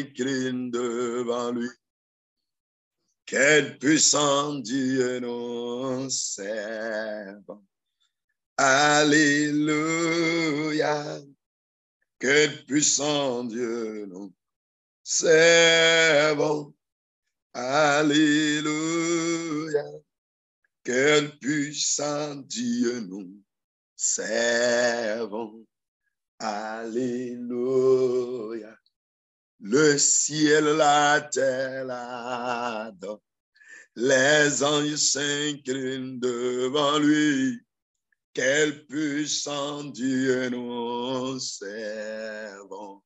s'incline devant lui. Quel puissant Dieu nous servons. Alléluia. Quel puissant Dieu nous servons. Alléluia. Quel puissant Dieu nous servons. Alléluia. Le ciel, la terre l'adorent. Les anges s'inclinent devant lui. Quel puissant Dieu nous servons.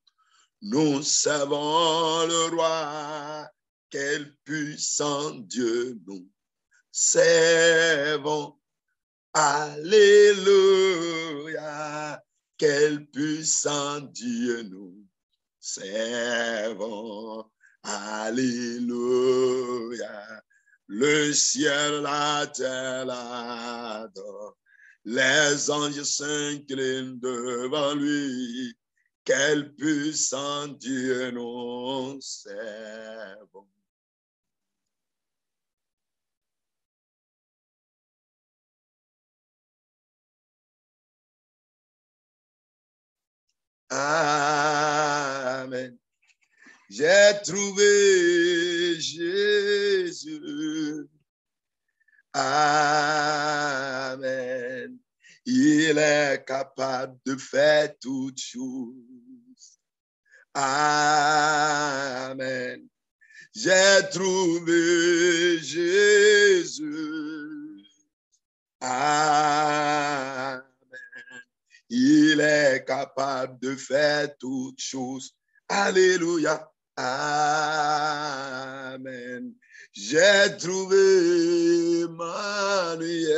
Nous servons le roi. Quel puissant Dieu nous servons. Alléluia. Quel puissant Dieu nous servons. Alléluia. Le ciel, la terre l'adorent. Les anges s'inclinent devant lui. Quel puissant Dieu nous servons. Amen. J'ai trouvé Jésus. Amen. Il est capable de faire toutes choses. Amen. J'ai trouvé Jésus. Amen. Il est capable de faire toutes choses. Alléluia. Amen. J'ai trouvé Emmanuel.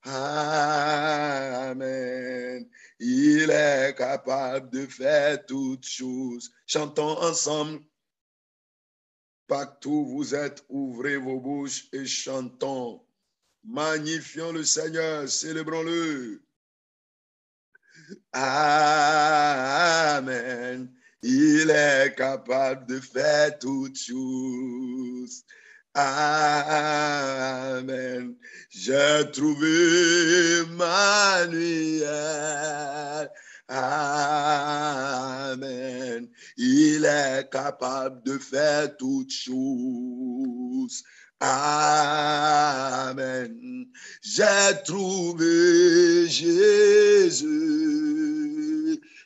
Amen. Il est capable de faire toutes choses. Chantons ensemble. Partout vous êtes, ouvrez vos bouches et chantons. Magnifions le Seigneur, célébrons-le. Amen. Il est capable de faire toutes choses. Amen. J'ai trouvé Emmanuel. Amen. Il est capable de faire toutes choses. Amen. J'ai trouvé Jésus.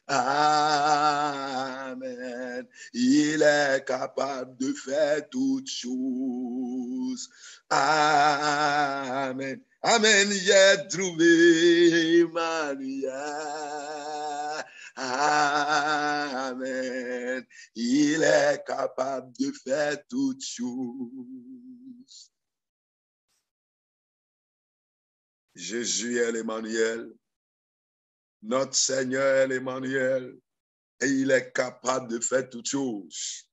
Amen. Il est capable de faire toutes choses. Amen. Amen. J'ai trouvé Emmanuel. Amen. Il est capable de faire toutes choses. Jésus est l'Emmanuel. Notre Seigneur est l'Emmanuel. Et il est capable de faire toutes choses.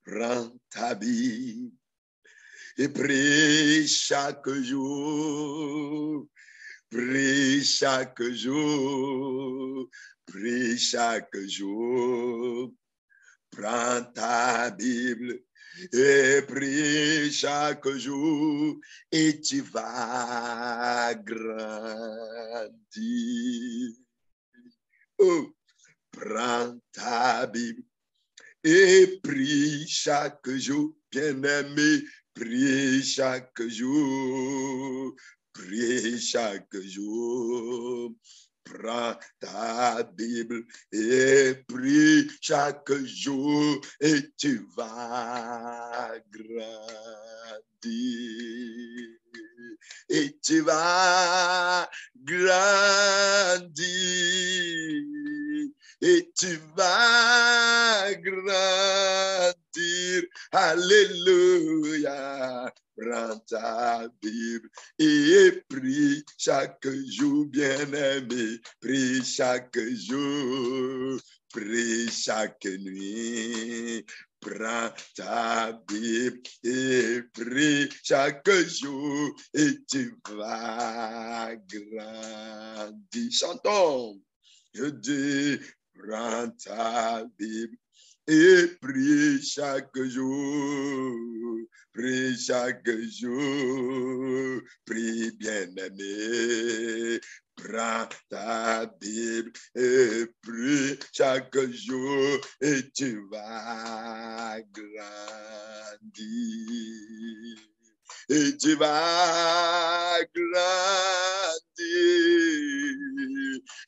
Prends ta Bible et prie chaque jour. Prie chaque jour. Prie chaque jour. Prends ta Bible et prie chaque jour et tu vas grandir. Oh, prends ta Bible et prie chaque jour, bien-aimé, prie chaque jour, prie chaque jour. Prends ta Bible et prie chaque jour et tu vas grandir. Et tu vas grandir. Et tu vas grandir. Alléluia. Prends ta Bible et prie chaque jour, bien-aimé. Prie chaque jour, prie chaque nuit. Prends ta Bible et prie chaque jour et tu vas grandir. Chantons. Je dis, prends ta Bible et prie chaque jour. Prie chaque jour, prie bien-aimé. Prends ta Bible et prie chaque jour et tu vas grandir. Et tu vas grandir.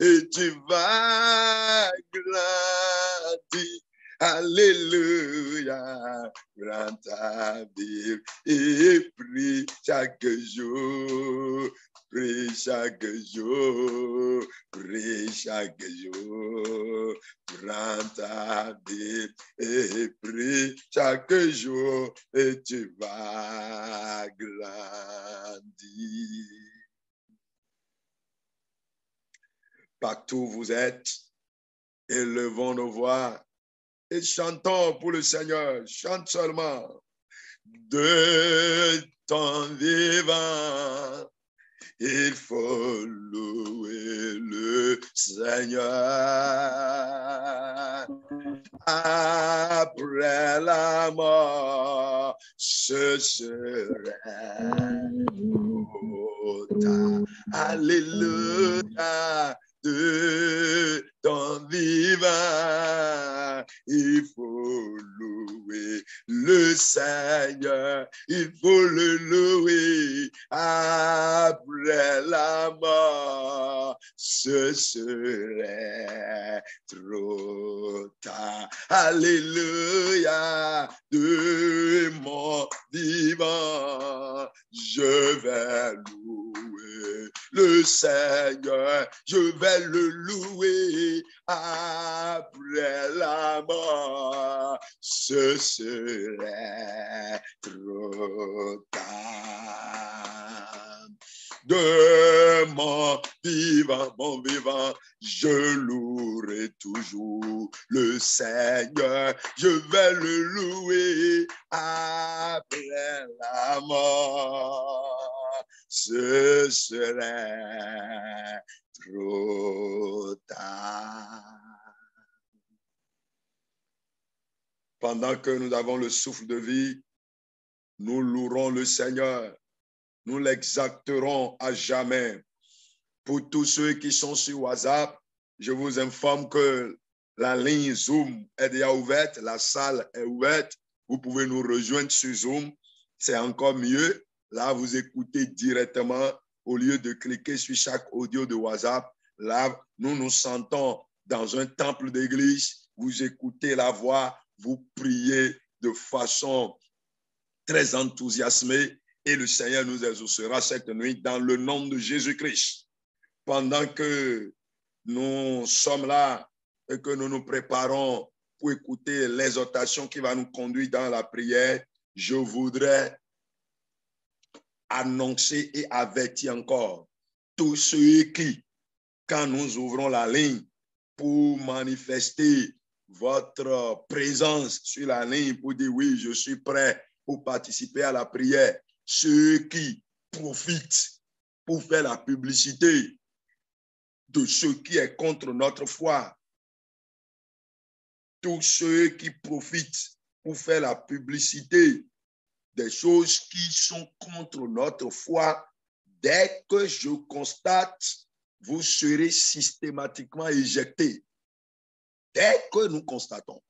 Et tu vas grandir. Alléluia. Prends ta Bible et prie chaque jour. Prie chaque jour. Prie chaque jour. Prends ta Bible et prie chaque jour et tu vas grandir. Partout où vous êtes, élevons nos voix et chantons pour le Seigneur. Chante seulement. De ton vivant, il faut louer le Seigneur. Après la mort, ce serait trop tard. Alléluia. De ton vivant, il faut louer le Seigneur, il faut le louer après la mort, ce serait trop tard. Alléluia, de mon vivant, je vais louer le Seigneur, je vais le louer après la mort, ce serait trop tard. De mon vivant, je louerai toujours le Seigneur, je vais le louer après la mort, ce serait trop tard. Pendant que nous avons le souffle de vie, nous louerons le Seigneur, nous l'exalterons à jamais. Pour tous ceux qui sont sur WhatsApp, je vous informe que la ligne Zoom est déjà ouverte, la salle est ouverte. Vous pouvez nous rejoindre sur Zoom, c'est encore mieux. Là, vous écoutez directement au lieu de cliquer sur chaque audio de WhatsApp. Là, nous nous sentons dans un temple d'église. Vous écoutez la voix, vous priez de façon très enthousiasmée et le Seigneur nous exaucera cette nuit dans le nom de Jésus-Christ. Pendant que nous sommes là et que nous nous préparons pour écouter l'exhortation qui va nous conduire dans la prière, je voudrais annoncer et avertir encore tous ceux qui, quand nous ouvrons la ligne pour manifester votre présence sur la ligne, pour dire oui, je suis prêt pour participer à la prière, ceux qui profitent pour faire la publicité de ce qui est contre notre foi, tous ceux qui profitent pour faire la publicité des choses qui sont contre notre foi, dès que je constate, vous serez systématiquement éjectés. Dès que nous constatons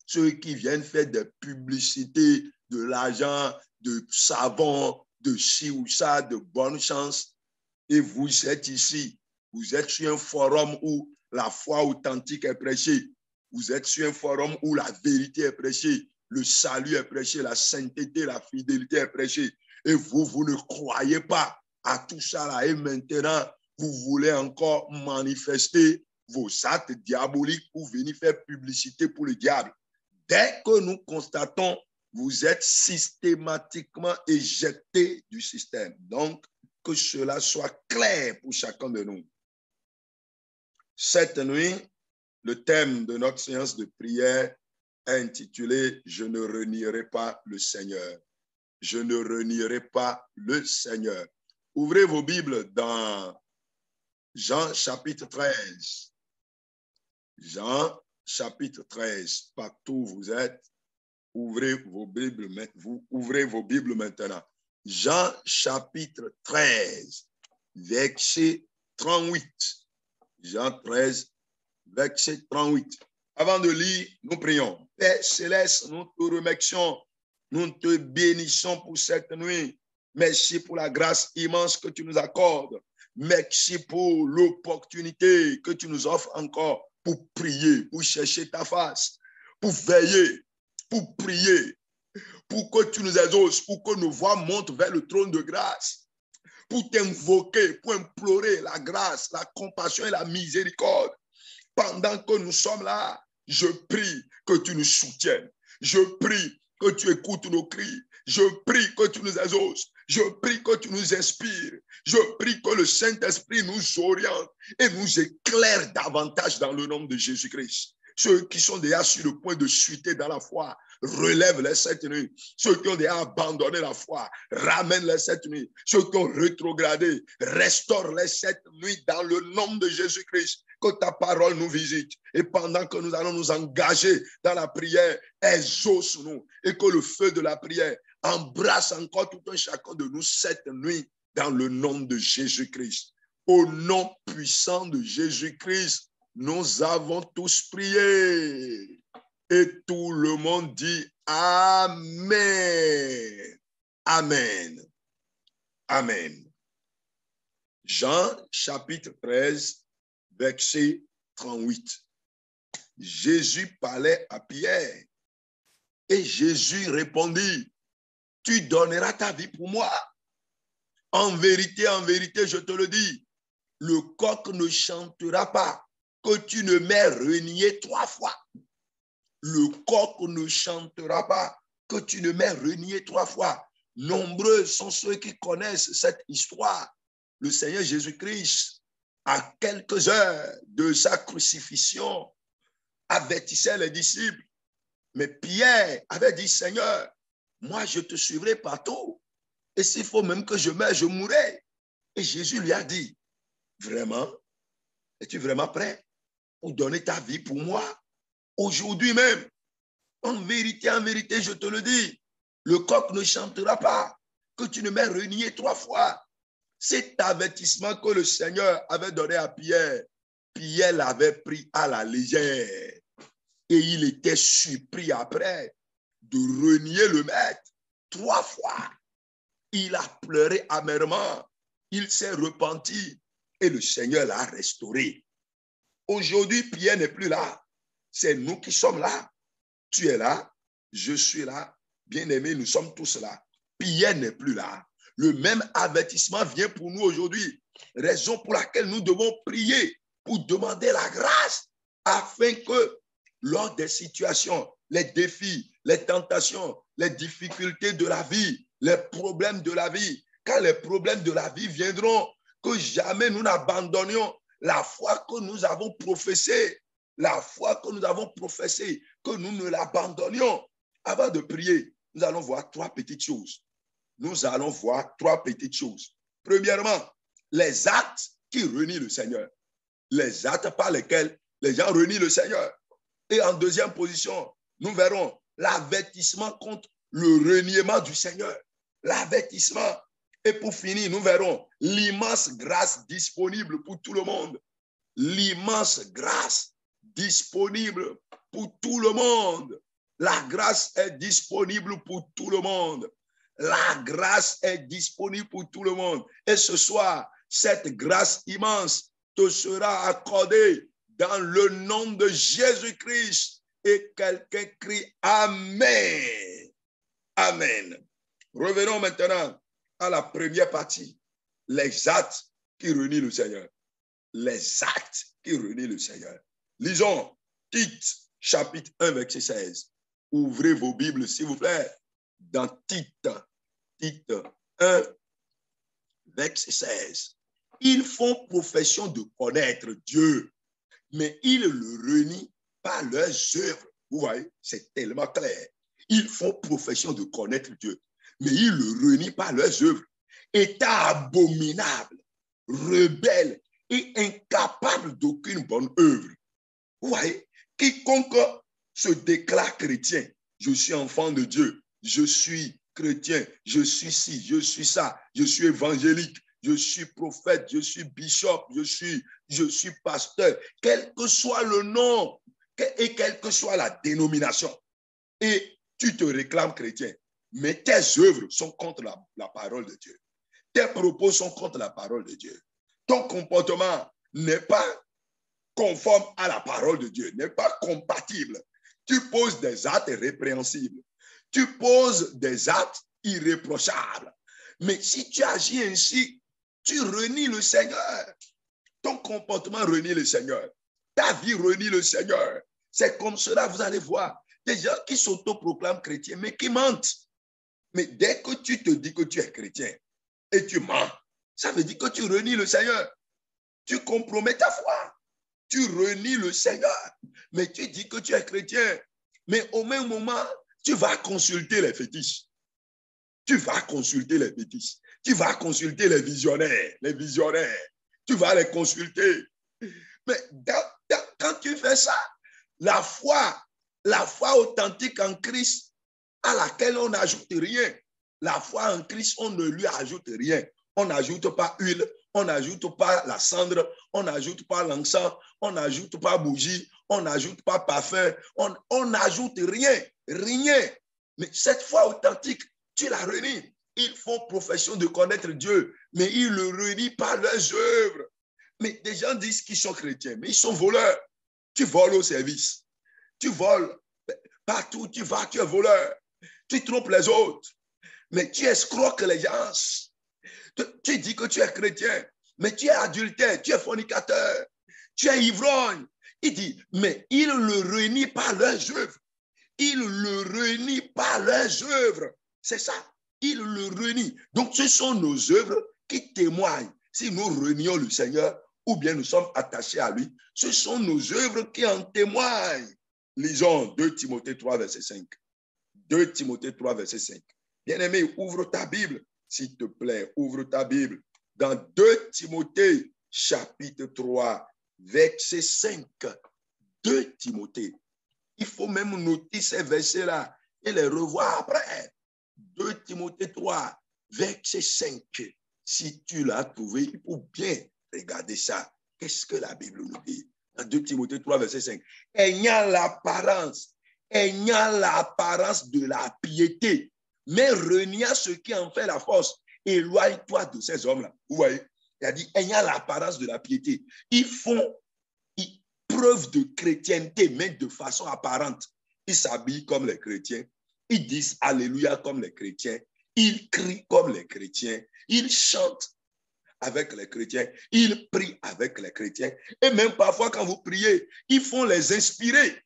ceux qui viennent faire des publicités de l'argent, de savon, de ci ou ça, de bonne chance, et vous êtes ici, vous êtes sur un forum où la foi authentique est prêchée, vous êtes sur un forum où la vérité est prêchée, le salut est prêché, la sainteté, la fidélité est prêchée, et vous ne croyez pas à tout ça là, et maintenant, vous voulez encore manifester vos actes diaboliques pour venir faire publicité pour le diable. Dès que nous constatons, vous êtes systématiquement éjectés du système. Donc, que cela soit clair pour chacun de nous. Cette nuit, le thème de notre séance de prière est intitulé « Je ne renierai pas le Seigneur ». Je ne renierai pas le Seigneur. Ouvrez vos Bibles dans Jean chapitre 13. Jean chapitre 13, partout où vous êtes, ouvrez vos Bibles maintenant. Jean chapitre 13, verset 38. Jean 13, verset 38. Avant de lire, nous prions. Père céleste, nous te remercions, nous te bénissons pour cette nuit. Merci pour la grâce immense que tu nous accordes. Merci pour l'opportunité que tu nous offres encore pour prier, pour chercher ta face, pour veiller, pour prier, pour que tu nous exauces, pour que nos voix montent vers le trône de grâce, pour t'invoquer, pour implorer la grâce, la compassion et la miséricorde. Pendant que nous sommes là, je prie que tu nous soutiennes. Je prie que tu écoutes nos cris. Je prie que tu nous exauces. Je prie que tu nous inspires. Je prie que le Saint-Esprit nous oriente et nous éclaire davantage dans le nom de Jésus-Christ. Ceux qui sont déjà sur le point de chuter dans la foi, relève-les cette nuit. Ceux qui ont déjà abandonné la foi, ramène-les cette nuit. Ceux qui ont rétrogradé, restaure-les cette nuit dans le nom de Jésus-Christ. Que ta parole nous visite. Et pendant que nous allons nous engager dans la prière, exauce-nous. Et que le feu de la prière embrasse encore tout un chacun de nous cette nuit dans le nom de Jésus-Christ. Au nom puissant de Jésus-Christ, nous avons tous prié. Et tout le monde dit Amen. Amen. Amen. Jean chapitre 13, verset 38. Jésus parlait à Pierre et Jésus répondit, tu donneras ta vie pour moi. En vérité, je te le dis, le coq ne chantera pas que tu ne m'aies renié 3 fois. Le coq ne chantera pas que tu ne m'aies renié 3 fois. Nombreux sont ceux qui connaissent cette histoire. Le Seigneur Jésus-Christ, à quelques heures de sa crucifixion, avertissait les disciples. Mais Pierre avait dit, Seigneur, moi je te suivrai partout. Et s'il faut même que je meure, je mourrai. Et Jésus lui a dit, vraiment, es-tu vraiment prêt pour donner ta vie pour moi? Aujourd'hui même, en vérité, je te le dis, le coq ne chantera pas que tu ne m'aies renié 3 fois. Cet avertissement que le Seigneur avait donné à Pierre, Pierre l'avait pris à la légère. Et il était surpris après de renier le maître 3 fois. Il a pleuré amèrement. Il s'est repenti et le Seigneur l'a restauré. Aujourd'hui, Pierre n'est plus là. C'est nous qui sommes là. Tu es là, je suis là. Bien-aimés, nous sommes tous là. Pierre n'est plus là. Le même avertissement vient pour nous aujourd'hui. Raison pour laquelle nous devons prier pour demander la grâce afin que lors des situations, les défis, les tentations, les difficultés de la vie, les problèmes de la vie, quand les problèmes de la vie viendront, que jamais nous n'abandonnions la foi que nous avons professée, la foi que nous avons professée, que nous ne l'abandonnions. Avant de prier, nous allons voir 3 petites choses. Nous allons voir 3 petites choses. Premièrement, les actes qui renient le Seigneur. Les actes par lesquels les gens renient le Seigneur. Et en deuxième position, nous verrons l'avertissement contre le reniement du Seigneur. L'avertissement. Et pour finir, nous verrons l'immense grâce disponible pour tout le monde. L'immense grâce disponible pour tout le monde. La grâce est disponible pour tout le monde. La grâce est disponible pour tout le monde. Et ce soir, cette grâce immense te sera accordée dans le nom de Jésus-Christ. Et quelqu'un crie Amen. Amen. Revenons maintenant à la première partie. Les actes qui renient le Seigneur. Les actes qui renient le Seigneur. Lisons Tite, chapitre 1, verset 16. Ouvrez vos Bibles, s'il vous plaît, dans Tite 1, verset 16. Ils font profession de connaître Dieu, mais ils le renient par leurs œuvres. Vous voyez, c'est tellement clair. Ils font profession de connaître Dieu, mais ils le renient par leurs œuvres. État abominable, rebelle et incapable d'aucune bonne œuvre. Vous voyez, quiconque se déclare chrétien, je suis enfant de Dieu, je suis chrétien, je suis ci, je suis ça, je suis évangélique, je suis prophète, je suis bishop, je suis pasteur, quel que soit le nom et quelle que soit la dénomination, et tu te réclames chrétien, mais tes œuvres sont contre la parole de Dieu. Tes propos sont contre la parole de Dieu. Ton comportement n'est pas conforme à la parole de Dieu, n'est pas compatible. Tu poses des actes répréhensibles. Tu poses des actes irréprochables. Mais si tu agis ainsi, tu renies le Seigneur. Ton comportement renie le Seigneur. Ta vie renie le Seigneur. C'est comme cela, vous allez voir. Des gens qui s'autoproclament chrétiens, mais qui mentent. Mais dès que tu te dis que tu es chrétien et tu mens, ça veut dire que tu renies le Seigneur. Tu compromets ta foi. Tu renies le Seigneur. Mais tu dis que tu es chrétien. Mais au même moment, tu vas consulter les fétiches. Tu vas consulter les fétiches. Tu vas consulter les visionnaires. Les visionnaires. Tu vas les consulter. Mais quand tu fais ça, la foi authentique en Christ, à laquelle on n'ajoute rien. La foi en Christ, on ne lui ajoute rien. On n'ajoute pas huile, on n'ajoute pas la cendre, on n'ajoute pas l'encens, on n'ajoute pas bougie, on n'ajoute pas parfum, on n'ajoute rien, rien. Mais cette foi authentique, tu la renies. Ils font profession de connaître Dieu, mais ils le renient par leurs œuvres. Mais des gens disent qu'ils sont chrétiens, mais ils sont voleurs. Tu voles au service. Tu voles partout où tu vas, tu es voleur. Tu trompes les autres, mais tu escroques les gens. Tu dis que tu es chrétien, mais tu es adultère, tu es fornicateur, tu es ivrogne. Il dit, mais ils le renient par leurs œuvres. Ils le renient par leurs œuvres. C'est ça, ils le renient. Donc, ce sont nos œuvres qui témoignent si nous renions le Seigneur ou bien nous sommes attachés à lui. Ce sont nos œuvres qui en témoignent. Lisons 2 Timothée 3, verset 5. 2 Timothée 3, verset 5. Bien-aimé, ouvre ta Bible, s'il te plaît, ouvre ta Bible. Dans 2 Timothée, chapitre 3, verset 5. 2 Timothée. Il faut même noter ces versets-là et les revoir après. 2 Timothée 3, verset 5. Si tu l'as trouvé, il faut bien regarder ça. Qu'est-ce que la Bible nous dit? Dans 2 Timothée 3, verset 5. Ayant l'apparence de la piété, mais reniant ce qui en fait la force, éloigne-toi de ces hommes-là. Vous voyez? Il a dit, ayant l'apparence de la piété. Ils font preuve de chrétienté, mais de façon apparente. Ils s'habillent comme les chrétiens. Ils disent Alléluia comme les chrétiens. Ils crient comme les chrétiens. Ils chantent avec les chrétiens. Ils prient avec les chrétiens. Et même parfois, quand vous priez, ils font les inspirer.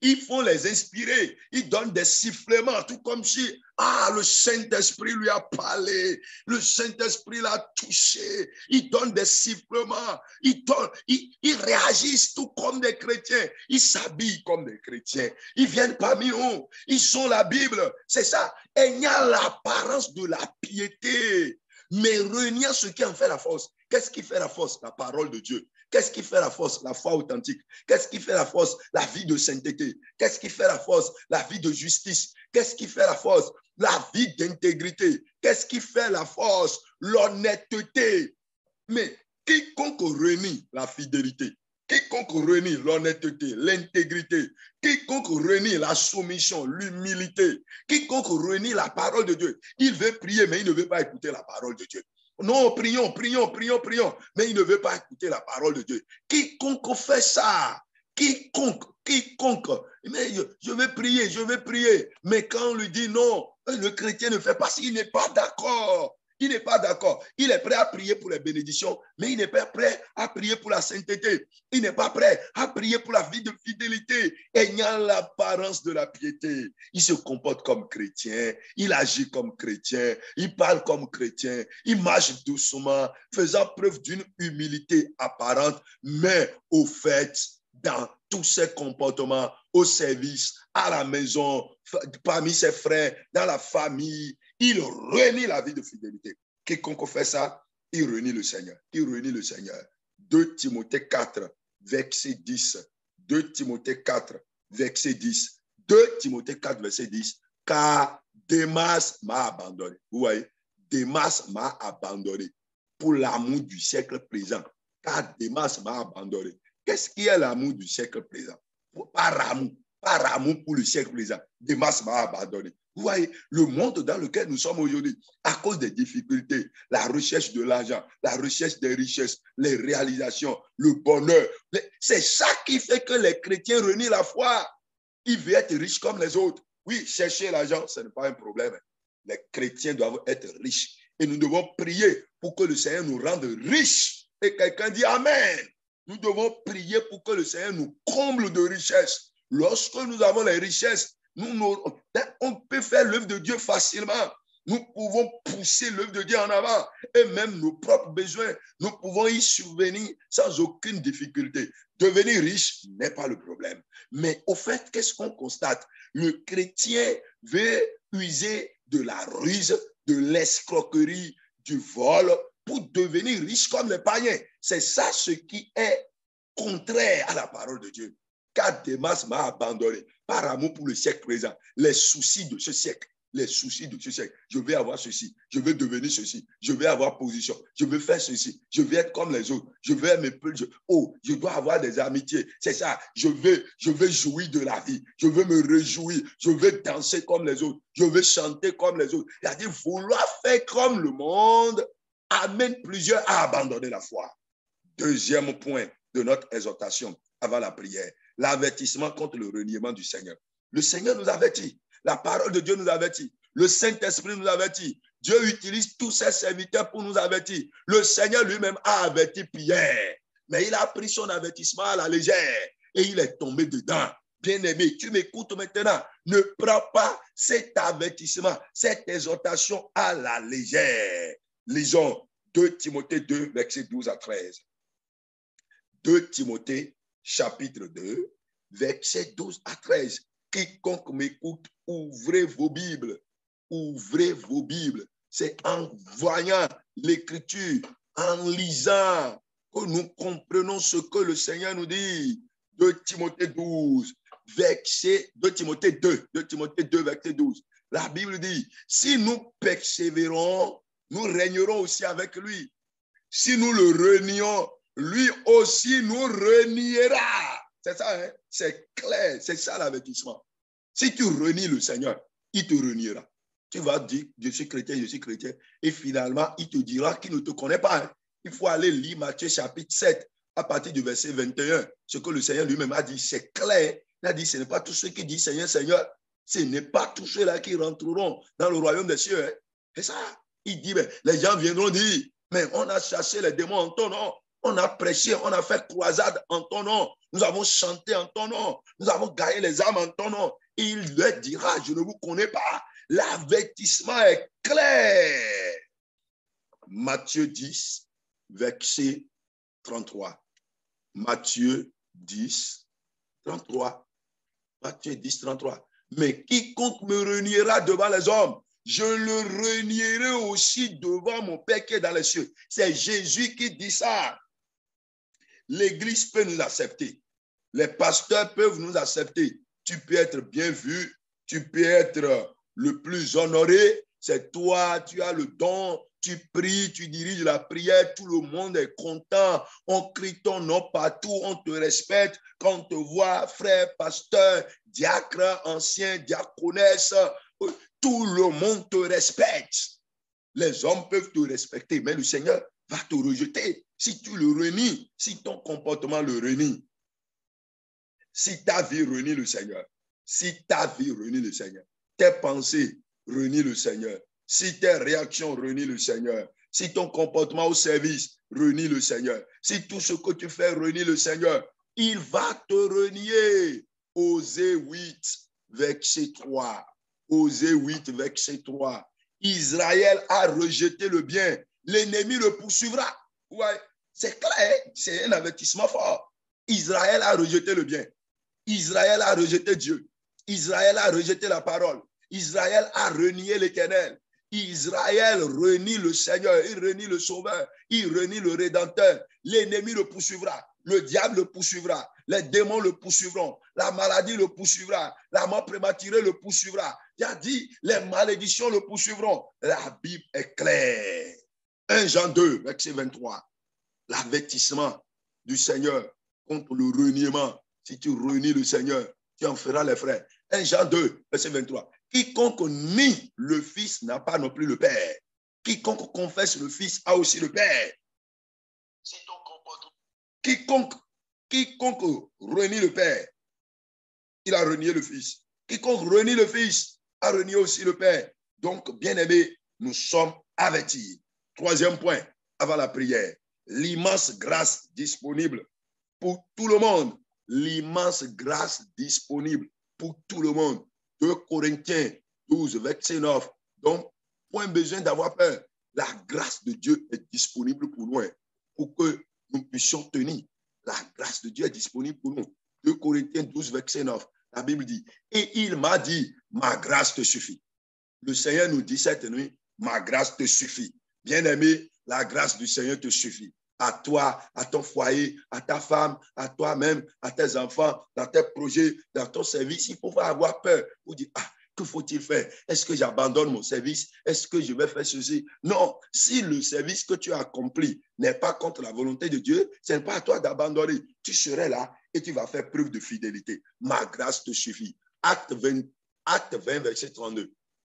Ils font les inspirer. Ils donnent des sifflements, tout comme si le Saint-Esprit lui a parlé. Le Saint-Esprit l'a touché. Ils donnent des sifflements. Ils réagissent tout comme des chrétiens. Ils s'habillent comme des chrétiens. Ils viennent parmi nous. Ils ont la Bible. C'est ça. Ayant l'apparence de la piété, mais reniant ce qui en fait la force. Qu'est-ce qui fait la force? La parole de Dieu. Qu'est-ce qui fait la force? La foi authentique. Qu'est-ce qui fait la force? La vie de sainteté. Qu'est-ce qui fait la force? La vie de justice. Qu'est-ce qui fait la force? La vie d'intégrité. Qu'est-ce qui fait la force? L'honnêteté. Mais quiconque renie la fidélité, quiconque renie l'honnêteté, l'intégrité, quiconque renie la soumission, l'humilité, quiconque renie la parole de Dieu, il veut prier, mais il ne veut pas écouter la parole de Dieu. Non, prions, mais il ne veut pas écouter la parole de Dieu. Quiconque fait ça, quiconque, mais je vais prier, mais quand on lui dit non, le chrétien ne fait pas ça, il n'est pas d'accord. Il n'est pas d'accord. Il est prêt à prier pour les bénédictions, mais il n'est pas prêt à prier pour la sainteté. Il n'est pas prêt à prier pour la vie de fidélité, ayant l'apparence de la piété. Il se comporte comme chrétien, il agit comme chrétien, il parle comme chrétien, il marche doucement, faisant preuve d'une humilité apparente, mais au fait, dans tous ses comportements, au service, à la maison, parmi ses frères, dans la famille, il renie la vie de fidélité. Quiconque fait ça, il renie le Seigneur. Il renie le Seigneur. 2 Timothée 4, verset 10. 2 Timothée 4, verset 10. 2 Timothée 4, verset 10. Car Démas m'a abandonné. Vous voyez, Démas m'a abandonné pour l'amour du siècle présent. Car Démas m'a abandonné. Qu'est-ce qui est l'amour du siècle présent? Par amour pour le siècle présent. Démas m'a abandonné. Vous voyez, le monde dans lequel nous sommes aujourd'hui, à cause des difficultés, la recherche de l'argent, la recherche des richesses, les réalisations, le bonheur, c'est ça qui fait que les chrétiens renient la foi. Ils veulent être riches comme les autres. Oui, chercher l'argent, ce n'est pas un problème. Les chrétiens doivent être riches. Et nous devons prier pour que le Seigneur nous rende riches. Et quelqu'un dit Amen. Nous devons prier pour que le Seigneur nous comble de richesses. Lorsque nous avons les richesses, on peut faire l'œuvre de Dieu facilement. Nous pouvons pousser l'œuvre de Dieu en avant. Et même nos propres besoins, nous pouvons y survenir sans aucune difficulté. Devenir riche n'est pas le problème. Mais au fait, qu'est-ce qu'on constate? Le chrétien veut user de la ruse, de l'escroquerie, du vol pour devenir riche comme les païens. C'est ça ce qui est contraire à la parole de Dieu. Car Démas m'a abandonné par amour pour le siècle présent. Les soucis de ce siècle. Les soucis de ce siècle. Je vais avoir ceci. Je vais devenir ceci. Je vais avoir position. Je vais faire ceci. Je vais être comme les autres. Je vais me plaindre. Oh, je dois avoir des amitiés. C'est ça. Je vais jouir de la vie. Je veux me réjouir. Je vais danser comme les autres. Je vais chanter comme les autres. C'est-à-dire vouloir faire comme le monde amène plusieurs à abandonner la foi. Deuxième point de notre exhortation avant la prière. L'avertissement contre le reniement du Seigneur. Le Seigneur nous avertit. La parole de Dieu nous avertit. Le Saint-Esprit nous avertit. Dieu utilise tous ses serviteurs pour nous avertir. Le Seigneur lui-même a averti Pierre. Mais il a pris son avertissement à la légère et il est tombé dedans. Bien-aimé, tu m'écoutes maintenant. Ne prends pas cet avertissement, cette exhortation à la légère. Lisons 2 Timothée 2, versets 12 à 13. 2 Timothée, chapitre 2, versets 12 à 13. Quiconque m'écoute, ouvrez vos Bibles. Ouvrez vos Bibles. C'est en voyant l'Écriture, en lisant, que nous comprenons ce que le Seigneur nous dit. 2 Timothée 12, verset 2 Timothée 2, verset 12. La Bible dit, si nous persévérons, nous régnerons aussi avec lui. Si nous le renions, lui aussi nous reniera. C'est ça, hein? C'est clair, c'est ça l'avertissement. Si tu renies le Seigneur, il te reniera. Tu vas dire, je suis chrétien, et finalement, il te dira qu'il ne te connaît pas. Hein? Il faut aller lire Matthieu chapitre 7, à partir du verset 21. Ce que le Seigneur lui-même a dit, c'est clair. Il a dit, ce n'est pas tous ceux qui disent Seigneur, Seigneur, ce n'est pas tous ceux-là qui rentreront dans le royaume des cieux. Hein? C'est ça. Il dit, mais les gens viendront dire, mais on a chassé les démons en ton nom. On a prêché, on a fait croisade en ton nom. Nous avons chanté en ton nom. Nous avons gagné les âmes en ton nom. Et il leur dira, je ne vous connais pas. L'avertissement est clair. Matthieu 10, verset 33. Matthieu 10, 33. Matthieu 10, 33. Mais quiconque me reniera devant les hommes, je le renierai aussi devant mon Père qui est dans les cieux. C'est Jésus qui dit ça. L'Église peut nous accepter. Les pasteurs peuvent nous accepter. Tu peux être bien vu. Tu peux être le plus honoré. C'est toi, tu as le don. Tu pries, tu diriges la prière. Tout le monde est content. On crie ton nom partout. On te respecte. Quand on te voit, frère, pasteur, diacre, ancien, diaconesse, tout le monde te respecte. Les hommes peuvent te respecter, mais le Seigneur va te rejeter si tu le renies, si ton comportement le renie. Si ta vie renie le Seigneur, tes pensées renient le Seigneur, si tes réactions renient le Seigneur, si ton comportement au service renie le Seigneur, si tout ce que tu fais renie le Seigneur, il va te renier. Osée 8, verset 3. Osée 8, verset 3. Israël a rejeté le bien. L'ennemi le poursuivra. Ouais, c'est clair, c'est un avertissement fort. Israël a rejeté le bien. Israël a rejeté Dieu. Israël a rejeté la parole. Israël a renié l'Éternel. Israël renie le Seigneur, il renie le Sauveur, il renie le Rédempteur. L'ennemi le poursuivra. Le diable le poursuivra. Les démons le poursuivront. La maladie le poursuivra. La mort prématurée le poursuivra. Il a dit, les malédictions le poursuivront. La Bible est claire. 1 Jean 2, verset 23. L'avertissement du Seigneur contre le reniement. Si tu renies le Seigneur, tu en feras les frais. 1 Jean 2, verset 23. Quiconque nie le Fils n'a pas non plus le Père. Quiconque confesse le Fils a aussi le Père. Quiconque renie le Père, il a renié le Fils. Quiconque renie le Fils a renié aussi le Père. Donc, bien-aimés, nous sommes avertis. Troisième point, avant la prière, l'immense grâce disponible pour tout le monde. L'immense grâce disponible pour tout le monde. 2 Corinthiens 12, verset 9. Donc, point besoin d'avoir peur. La grâce de Dieu est disponible pour nous, pour que nous puissions tenir. La grâce de Dieu est disponible pour nous. 2 Corinthiens 12, verset 9. La Bible dit, et il m'a dit, ma grâce te suffit. Le Seigneur nous dit cette nuit, ma grâce te suffit. Bien-aimé, la grâce du Seigneur te suffit. À toi, à ton foyer, à ta femme, à toi-même, à tes enfants, dans tes projets, dans ton service. Il faut pas avoir peur pour dire, ah, que faut-il faire? Est-ce que j'abandonne mon service? Est-ce que je vais faire ceci? Non, si le service que tu as accompli n'est pas contre la volonté de Dieu, ce n'est pas à toi d'abandonner. Tu serais là et tu vas faire preuve de fidélité. Ma grâce te suffit. Acte 20, verset 32.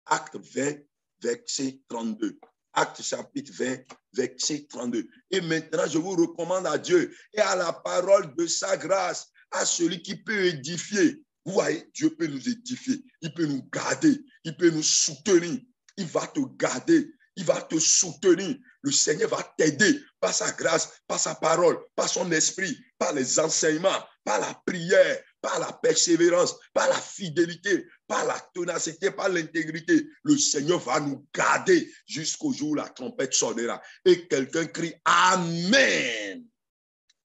Acte 20, verset 32. Acte chapitre 20, verset 32. Et maintenant, je vous recommande à Dieu et à la parole de sa grâce, à celui qui peut édifier. Vous voyez, Dieu peut nous édifier, il peut nous garder, il peut nous soutenir. Il va te garder, il va te soutenir. Le Seigneur va t'aider par sa grâce, par sa parole, par son esprit, par les enseignements, par la prière, par la persévérance, par la fidélité, par la ténacité, par l'intégrité. Le Seigneur va nous garder jusqu'au jour où la trompette sonnera. Et quelqu'un crie Amen.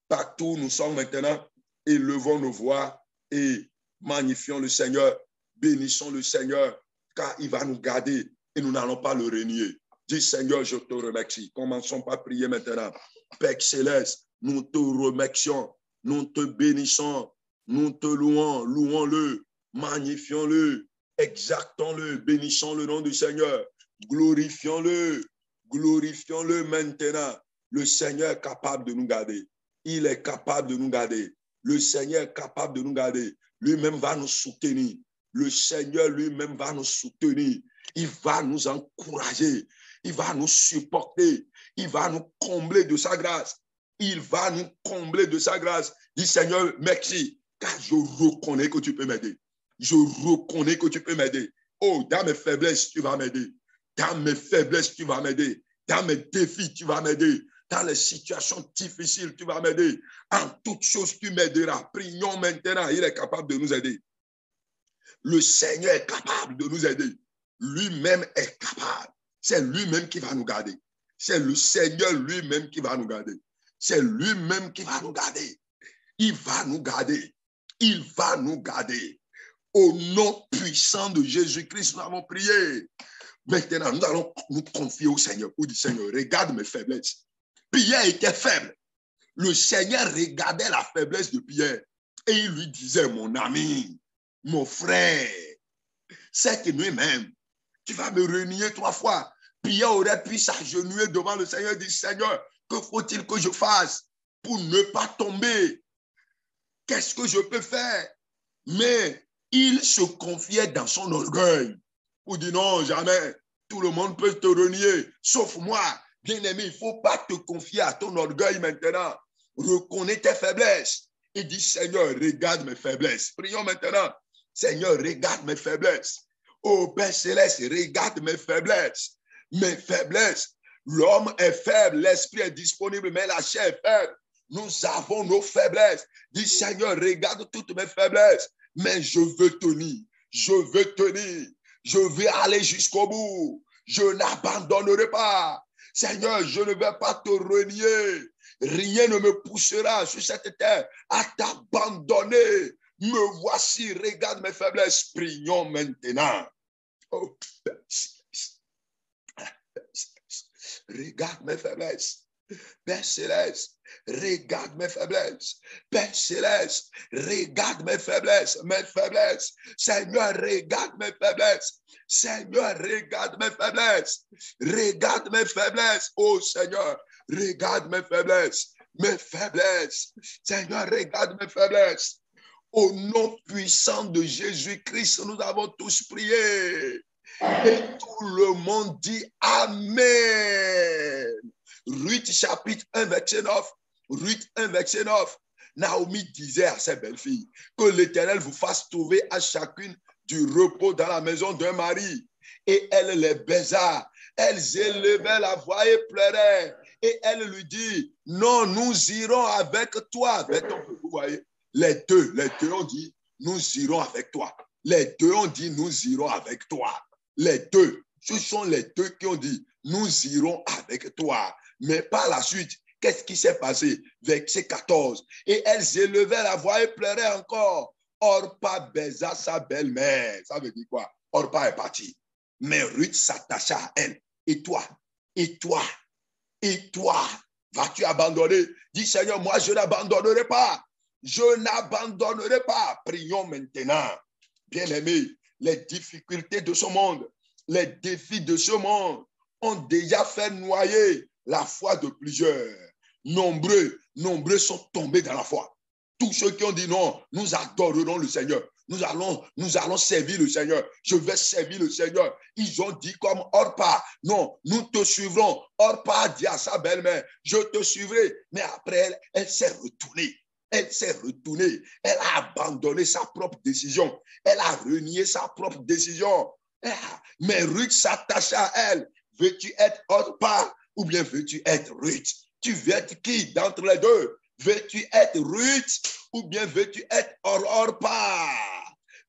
Partout où nous sommes maintenant, élevons nos voix et magnifions le Seigneur, bénissons le Seigneur, car il va nous garder et nous n'allons pas le renier. Dis Seigneur, je te remercie. Commençons par prier maintenant. Père céleste, nous te remercions, nous te bénissons, nous te louons, louons-le, magnifions-le, exaltons-le, bénissons le nom du Seigneur, glorifions-le maintenant. Le Seigneur est capable de nous garder. Il est capable de nous garder. Le Seigneur est capable de nous garder. Lui-même va nous soutenir. Le Seigneur lui-même va nous soutenir. Il va nous encourager. Il va nous supporter. Il va nous combler de sa grâce. Il va nous combler de sa grâce. Dis Seigneur, merci, car je reconnais que tu peux m'aider. Je reconnais que tu peux m'aider. Oh, dans mes faiblesses, tu vas m'aider. Dans mes faiblesses, tu vas m'aider. Dans mes défis, tu vas m'aider. Dans les situations difficiles, tu vas m'aider. En toutes choses, tu m'aideras. Prions maintenant. Il est capable de nous aider. Le Seigneur est capable de nous aider. Lui-même est capable. C'est lui-même qui va nous garder. C'est le Seigneur lui-même qui va nous garder. C'est lui-même qui va nous garder. Il va nous garder. Il va nous garder. Au nom puissant de Jésus-Christ, nous avons prié. Maintenant, nous allons nous confier au Seigneur pour dire, Seigneur, regarde mes faiblesses. Pierre était faible. Le Seigneur regardait la faiblesse de Pierre et il lui disait, mon ami, mon frère, cette nuit même, tu vas me renier 3 fois. Pierre aurait pu s'agenouiller devant le Seigneur et dire, Seigneur, que faut-il que je fasse pour ne pas tomber? Qu'est-ce que je peux faire? Mais il se confiait dans son orgueil pour dire, non, jamais, tout le monde peut te renier, sauf moi. Bien-aimé, il ne faut pas te confier à ton orgueil maintenant. Reconnais tes faiblesses et dis, Seigneur, regarde mes faiblesses. Prions maintenant. Seigneur, regarde mes faiblesses. Oh Père Céleste, regarde mes faiblesses. Mes faiblesses. L'homme est faible, l'esprit est disponible, mais la chair est faible. Nous avons nos faiblesses. Dis, Seigneur, regarde toutes mes faiblesses. Mais je veux tenir. Je veux tenir. Je vais aller jusqu'au bout. Je n'abandonnerai pas. Seigneur, je ne vais pas te renier. Rien ne me poussera sur cette terre à t'abandonner. Me voici, regarde mes faiblesses. Prions maintenant. Oh, regarde mes faiblesses. Père céleste, regarde mes faiblesses. Père céleste, regarde mes faiblesses, mes faiblesses. Seigneur, regarde mes faiblesses. Seigneur, regarde mes faiblesses. Regarde mes faiblesses. Oh Seigneur, regarde mes faiblesses. Mes faiblesses. Seigneur, regarde mes faiblesses. Au nom puissant de Jésus-Christ, nous avons tous prié. Et tout le monde dit Amen. Ruth chapitre 1, verset 9. Ruth 1, verset 9. Naomi disait à ses belles-filles que l'Éternel vous fasse trouver à chacune du repos dans la maison d'un mari. Et elle les baisa. Elles élevaient la voix et pleuraient. Et elle lui dit, non, nous irons avec toi. Avec ton peuple, vous voyez. Les deux ont dit, nous irons avec toi. Les deux ont dit, nous irons avec toi. Les deux, ce sont les deux qui ont dit, nous irons avec toi. Mais par la suite, qu'est-ce qui s'est passé? Verset 14. Et elles élevaient la voix et pleuraient encore. Orpa baisa sa belle-mère. Ça veut dire quoi? Orpa est parti. Mais Ruth s'attacha à elle. Et toi, vas-tu abandonner? Dis Seigneur, moi je n'abandonnerai pas. Je n'abandonnerai pas. Prions maintenant. Bien-aimés, les difficultés de ce monde, les défis de ce monde ont déjà fait noyer la foi de plusieurs. Nombreux sont tombés dans la foi. Tous ceux qui ont dit non, nous adorerons le Seigneur. Nous allons servir le Seigneur. Je vais servir le Seigneur. Ils ont dit comme Orpa, non, nous te suivrons. Orpa dit à sa belle-mère, je te suivrai. Mais après, elle s'est retournée. Elle s'est retournée. Elle a abandonné sa propre décision. Elle a renié sa propre décision. Mais Ruth s'attacha à elle. Veux-tu être Orpa ou bien veux-tu être Ruth? Tu veux être qui d'entre les deux? Veux-tu être Ruth ou bien veux-tu être Orpa?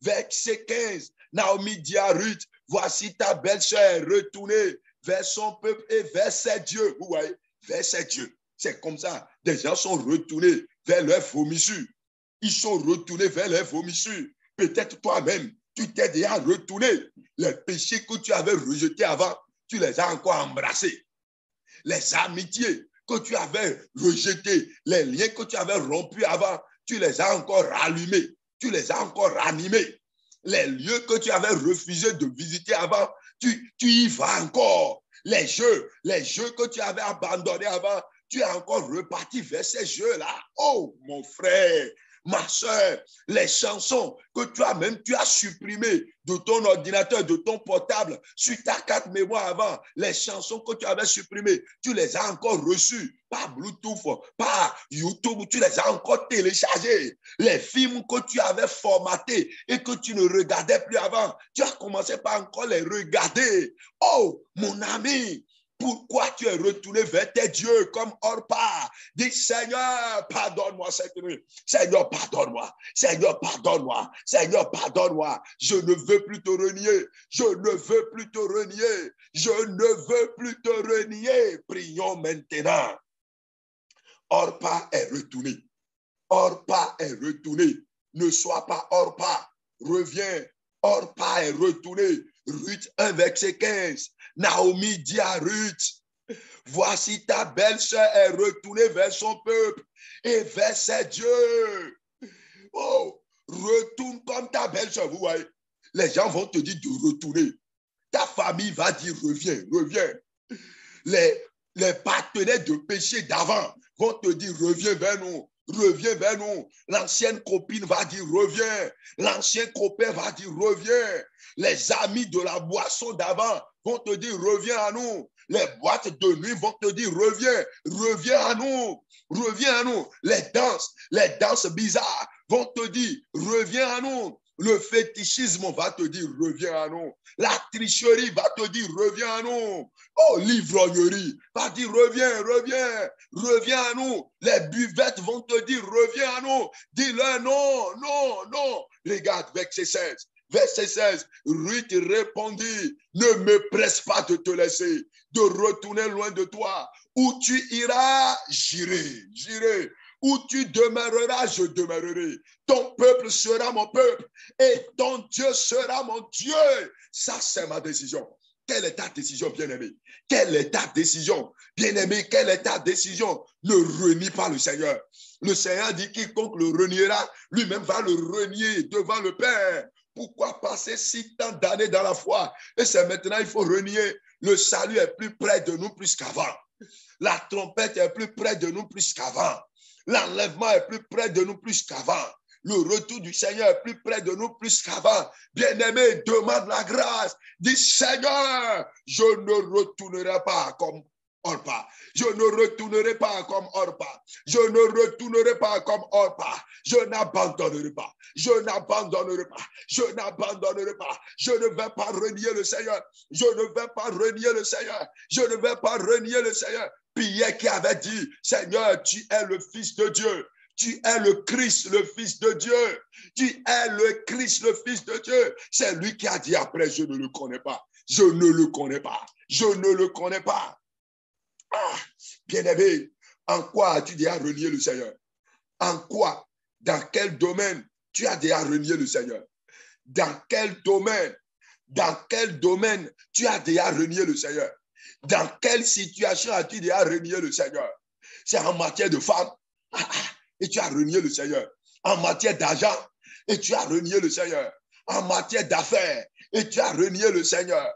Verset 15. Naomi dit à Ruth, voici ta belle-sœur retournée vers son peuple et vers ses dieux. Vous voyez, vers ses dieux. C'est comme ça. Des gens sont retournés vers leurs vomissures. Ils sont retournés vers leurs vomissures. Peut-être toi-même, tu t'es déjà retourné. Les péchés que tu avais rejetés avant, tu les as encore embrassés. Les amitiés que tu avais rejetées, les liens que tu avais rompus avant, tu les as encore rallumés. Tu les as encore ranimés. Les lieux que tu avais refusé de visiter avant, tu y vas encore. Les jeux que tu avais abandonnés avant, tu es encore reparti vers ces jeux-là. Oh, mon frère, ma soeur, les chansons que toi-même tu as supprimées de ton ordinateur, de ton portable, sur ta carte mémoire avant, les chansons que tu avais supprimées, tu les as encore reçues par Bluetooth, par YouTube, tu les as encore téléchargées. Les films que tu avais formatés et que tu ne regardais plus avant, tu as commencé par encore les regarder. Oh, mon ami, pourquoi tu es retourné vers tes dieux comme Orpa? Dis Seigneur, pardonne-moi cette nuit. Seigneur, pardonne-moi. Seigneur, pardonne-moi. Seigneur, pardonne-moi. Je ne veux plus te renier. Je ne veux plus te renier. Je ne veux plus te renier. Prions maintenant. Orpa est retourné. Orpa est retourné. Ne sois pas Orpa. Reviens. Orpa est retourné. Ruth 1, verset 15. Naomi dit à Ruth, voici ta belle-sœur est retournée vers son peuple et vers ses dieux. Oh, retourne comme ta belle-sœur, vous voyez. Les gens vont te dire de retourner. Ta famille va dire reviens, reviens. Les partenaires de péché d'avant vont te dire reviens vers nous. Reviens vers nous. L'ancienne copine va dire reviens. L'ancien copain va dire reviens. Les amis de la boisson d'avant vont te dire reviens à nous. Les boîtes de nuit vont te dire reviens, reviens à nous, reviens à nous. Les danses bizarres vont te dire reviens à nous. Le fétichisme va te dire reviens à nous. La tricherie va te dire reviens à nous. Oh, l'ivrognerie va dire reviens, reviens, reviens à nous. Les buvettes vont te dire reviens à nous. Dis-leur non, non, non. Regarde, verset 16. Verset 16, Ruth répondit, ne me presse pas de te laisser, de retourner loin de toi. Où tu iras, j'irai. Où tu demeureras, je demeurerai. Ton peuple sera mon peuple et ton Dieu sera mon Dieu. Ça, c'est ma décision. Quelle est ta décision, bien-aimé? Quelle est ta décision? Bien-aimé, quelle est ta décision? Ne renie pas le Seigneur. Le Seigneur dit quiconque le reniera, lui-même va le renier devant le Père. Pourquoi passer si tant d'années dans la foi? Et c'est maintenant il faut renier. Le salut est plus près de nous plus qu'avant. La trompette est plus près de nous plus qu'avant. L'enlèvement est plus près de nous plus qu'avant. Le retour du Seigneur est plus près de nous plus qu'avant. Bien-aimé, demande la grâce. Dis, Seigneur, je ne retournerai pas comme Orpa. Je ne retournerai pas comme Orpa. Je ne retournerai pas comme Orpa. Je n'abandonnerai pas. Je n'abandonnerai pas. Je n'abandonnerai pas. Je ne vais pas renier le Seigneur. Je ne vais pas renier le Seigneur. Je ne vais pas renier le Seigneur. Pierre qui avait dit, Seigneur, tu es le Fils de Dieu. Tu es le Christ, le Fils de Dieu. Tu es le Christ, le Fils de Dieu. C'est lui qui a dit après, je ne le connais pas. Je ne le connais pas. Je ne le connais pas. Ah, bien-aimé, en quoi as-tu déjà renié le Seigneur? En quoi? Dans quel domaine tu as déjà renié le Seigneur? Dans quel domaine? Dans quel domaine tu as déjà renié le Seigneur? Dans quelle situation as-tu déjà renié le Seigneur? C'est en matière de femme. Et tu as renié le Seigneur. En matière d'argent, et tu as renié le Seigneur. En matière d'affaires, et tu as renié le Seigneur.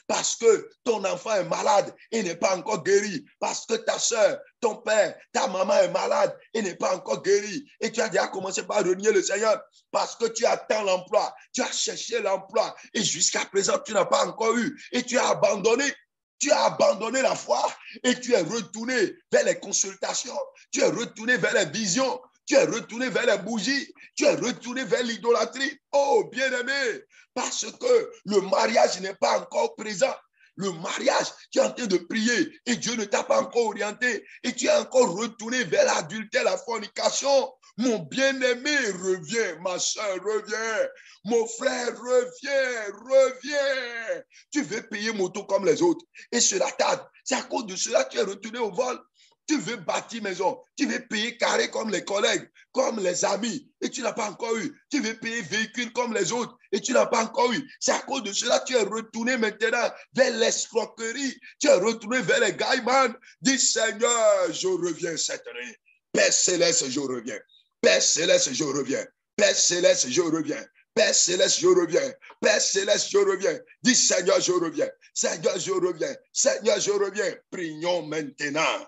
Parce que ton enfant est malade et n'est pas encore guéri. Parce que ta soeur, ton père, ta maman est malade et n'est pas encore guéri. Et tu as déjà commencé par renier le Seigneur. Parce que tu attends l'emploi. Tu as cherché l'emploi. Et jusqu'à présent, tu n'as pas encore eu. Et tu as abandonné. Tu as abandonné la foi et tu es retourné vers les consultations. Tu es retourné vers les visions. Tu es retourné vers les bougies. Tu es retourné vers l'idolâtrie. Oh, bien-aimé, parce que le mariage n'est pas encore présent. Le mariage, tu es en train de prier et Dieu ne t'a pas encore orienté et tu es encore retourné vers l'adultère, la fornication. Mon bien-aimé, reviens, ma soeur, reviens. Mon frère, reviens. Tu veux payer moto comme les autres et cela tarde. C'est à cause de cela que tu es retourné au vol. Tu veux bâtir maison, tu veux payer carré comme les collègues, comme les amis, et tu n'as pas encore eu. Tu veux payer véhicule comme les autres, et tu n'as pas encore eu. C'est à cause de cela que tu es retourné maintenant vers l'escroquerie. Tu es retourné vers les gaïmans. Dis, Seigneur, je reviens cette nuit. Père céleste, je reviens. Père céleste, je reviens. Père céleste, je reviens. Père céleste, je reviens. Père céleste, je reviens. Dis, Seigneur, je reviens. Seigneur, je reviens. Seigneur, je reviens. Prions maintenant.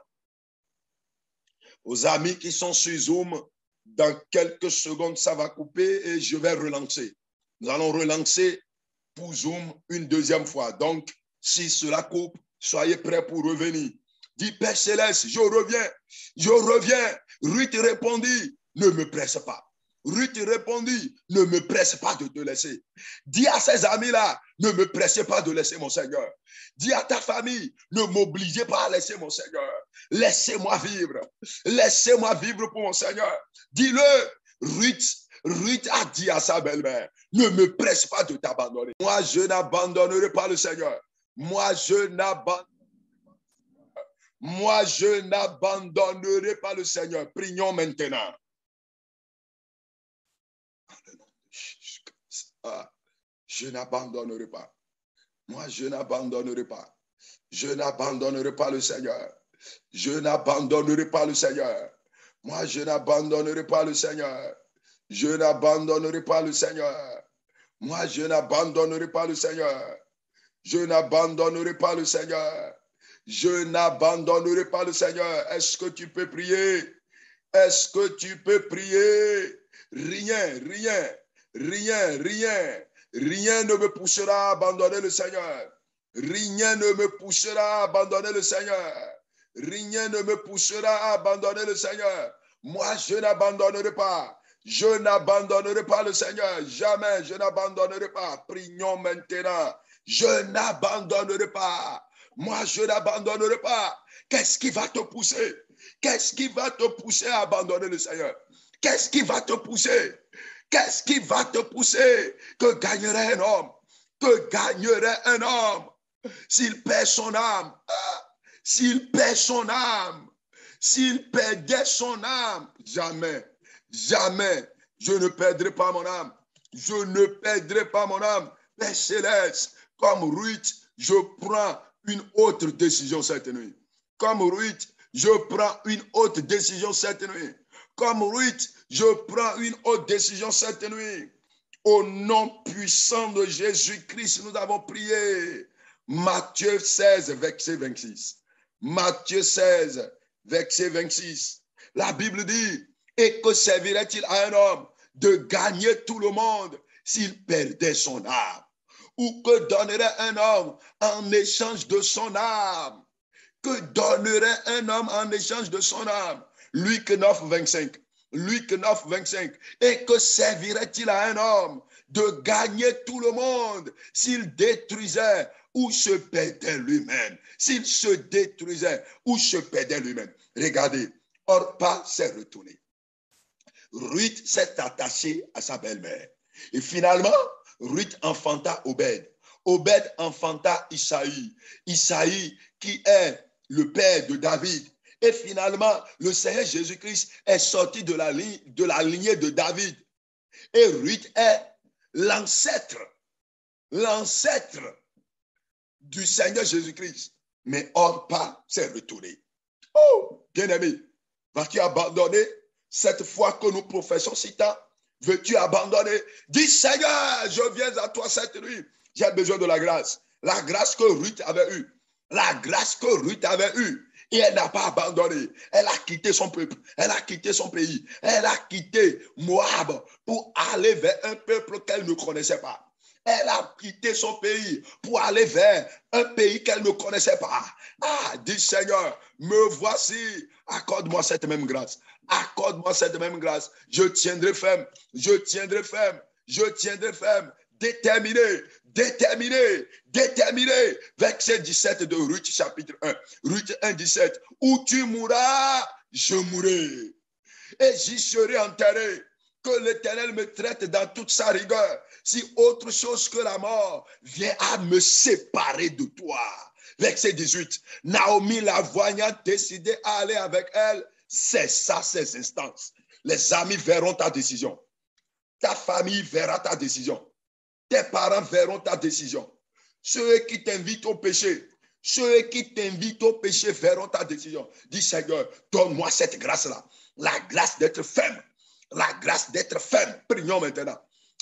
Aux amis qui sont sur Zoom, dans quelques secondes, ça va couper et je vais relancer. Nous allons relancer pour Zoom une deuxième fois. Donc, si cela coupe, soyez prêts pour revenir. Dis, Père Céleste, je reviens, je reviens. Ruth répondit, ne me presse pas. Ruth répondit, ne me presse pas de te laisser. Dis à ces amis-là, ne me pressez pas de laisser mon Seigneur. Dis à ta famille, ne m'obligez pas à laisser mon Seigneur. Laissez-moi vivre. Laissez-moi vivre pour mon Seigneur. Dis-le, Ruth a dit à sa belle-mère, ne me presse pas de t'abandonner. Moi, je n'abandonnerai pas le Seigneur. Moi, je n'abandonnerai pas le Seigneur. Prions maintenant. Je n'abandonnerai pas. Moi, je n'abandonnerai pas. Je n'abandonnerai pas le Seigneur. Je n'abandonnerai pas le Seigneur. Moi, je n'abandonnerai pas le Seigneur. Je n'abandonnerai pas le Seigneur. Moi, je n'abandonnerai pas le Seigneur. Je n'abandonnerai pas le Seigneur. Je n'abandonnerai pas le Seigneur. Est-ce que tu peux prier? Est-ce que tu peux prier? Rien ne me poussera à abandonner le Seigneur. Rien ne me poussera à abandonner le Seigneur. Rien ne me poussera à abandonner le Seigneur. Moi, je n'abandonnerai pas. Je n'abandonnerai pas le Seigneur. Jamais, je n'abandonnerai pas. Prions maintenant. Je n'abandonnerai pas. Moi, je n'abandonnerai pas. Qu'est-ce qui va te pousser? Qu'est-ce qui va te pousser à abandonner le Seigneur? Qu'est-ce qui va te pousser? Qu'est-ce qui va te pousser? Que gagnerait un homme? Que gagnerait un homme s'il perd son âme? S'il perd son âme? S'il perdait son âme? Jamais, jamais, je ne perdrai pas mon âme. Je ne perdrai pas mon âme. Père Céleste, comme Ruth, je prends une autre décision cette nuit. Comme Ruth, je prends une autre décision cette nuit. Comme Ruth, je prends une autre décision cette nuit. Au nom puissant de Jésus-Christ, nous avons prié. Matthieu 16, verset 26. Matthieu 16, verset 26. La Bible dit, et que servirait-il à un homme de gagner tout le monde s'il perdait son âme? Ou que donnerait un homme en échange de son âme? Que donnerait un homme en échange de son âme? Luc 9, 25. Luc 9, 25. Et que servirait-il à un homme de gagner tout le monde s'il détruisait ou se perdait lui-même? S'il se détruisait ou se perdait lui-même. Regardez, Orpa s'est retourné. Ruth s'est attachée à sa belle-mère. Et finalement, Ruth enfanta Obed. Obed enfanta Isaïe. Isaïe qui est le père de David. Et finalement, le Seigneur Jésus-Christ est sorti de la lignée de David. Et Ruth est l'ancêtre du Seigneur Jésus-Christ. Mais Orpa s'est retourné. Oh, bien-aimé, vas-tu abandonner cette foi que nous professons si tant? Veux-tu abandonner? Dis, Seigneur, je viens à toi cette nuit. J'ai besoin de la grâce. La grâce que Ruth avait eue. La grâce que Ruth avait eue. Et elle n'a pas abandonné. Elle a quitté son peuple. Elle a quitté son pays. Elle a quitté Moab pour aller vers un peuple qu'elle ne connaissait pas. Elle a quitté son pays pour aller vers un pays qu'elle ne connaissait pas. Ah, dis Seigneur, me voici. Accorde-moi cette même grâce. Accorde-moi cette même grâce. Je tiendrai ferme. Je tiendrai ferme. Je tiendrai ferme. Déterminé, déterminé, déterminé. Verset 17 de Ruth chapitre 1. Ruth 1, 17. Où tu mourras, je mourrai. Et j'y serai enterré. Que l'Éternel me traite dans toute sa rigueur. Si autre chose que la mort vient à me séparer de toi. Verset 18. Naomi, la voyant décidée à aller avec elle, cessa ses instances. Les amis verront ta décision. Ta famille verra ta décision. Tes parents verront ta décision. Ceux qui t'invitent au péché, verront ta décision. Dis Seigneur, donne-moi cette grâce-là. La grâce d'être ferme. La grâce d'être ferme. Prions maintenant.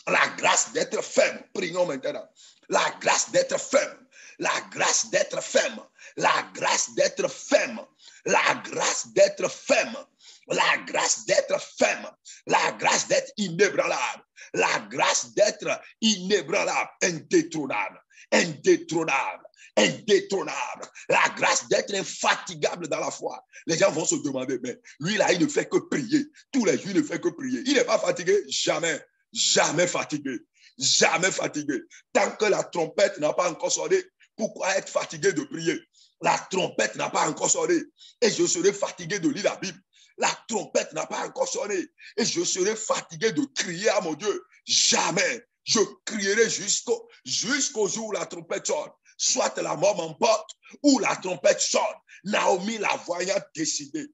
La grâce d'être ferme. Prions maintenant. La grâce d'être ferme. La grâce d'être ferme. La grâce d'être ferme. La grâce d'être ferme. La grâce d'être ferme. La grâce d'être inébranlable. La grâce d'être inébranlable. Indétrônable. Indétrônable. Indétrônable. La grâce d'être infatigable dans la foi. Les gens vont se demander, mais lui là, il ne fait que prier. Tous les jours, il ne fait que prier. Il n'est pas fatigué? Jamais. Jamais fatigué. Jamais fatigué. Tant que la trompette n'a pas encore sonné, pourquoi être fatigué de prier? La trompette n'a pas encore sonné. Et je serai fatigué de lire la Bible. La trompette n'a pas encore sonné. Et je serai fatigué de crier à mon Dieu. Jamais. Je crierai jusqu'au jour où la trompette sonne. Soit la mort m'emporte ou la trompette sonne. Naomi, la voyant décider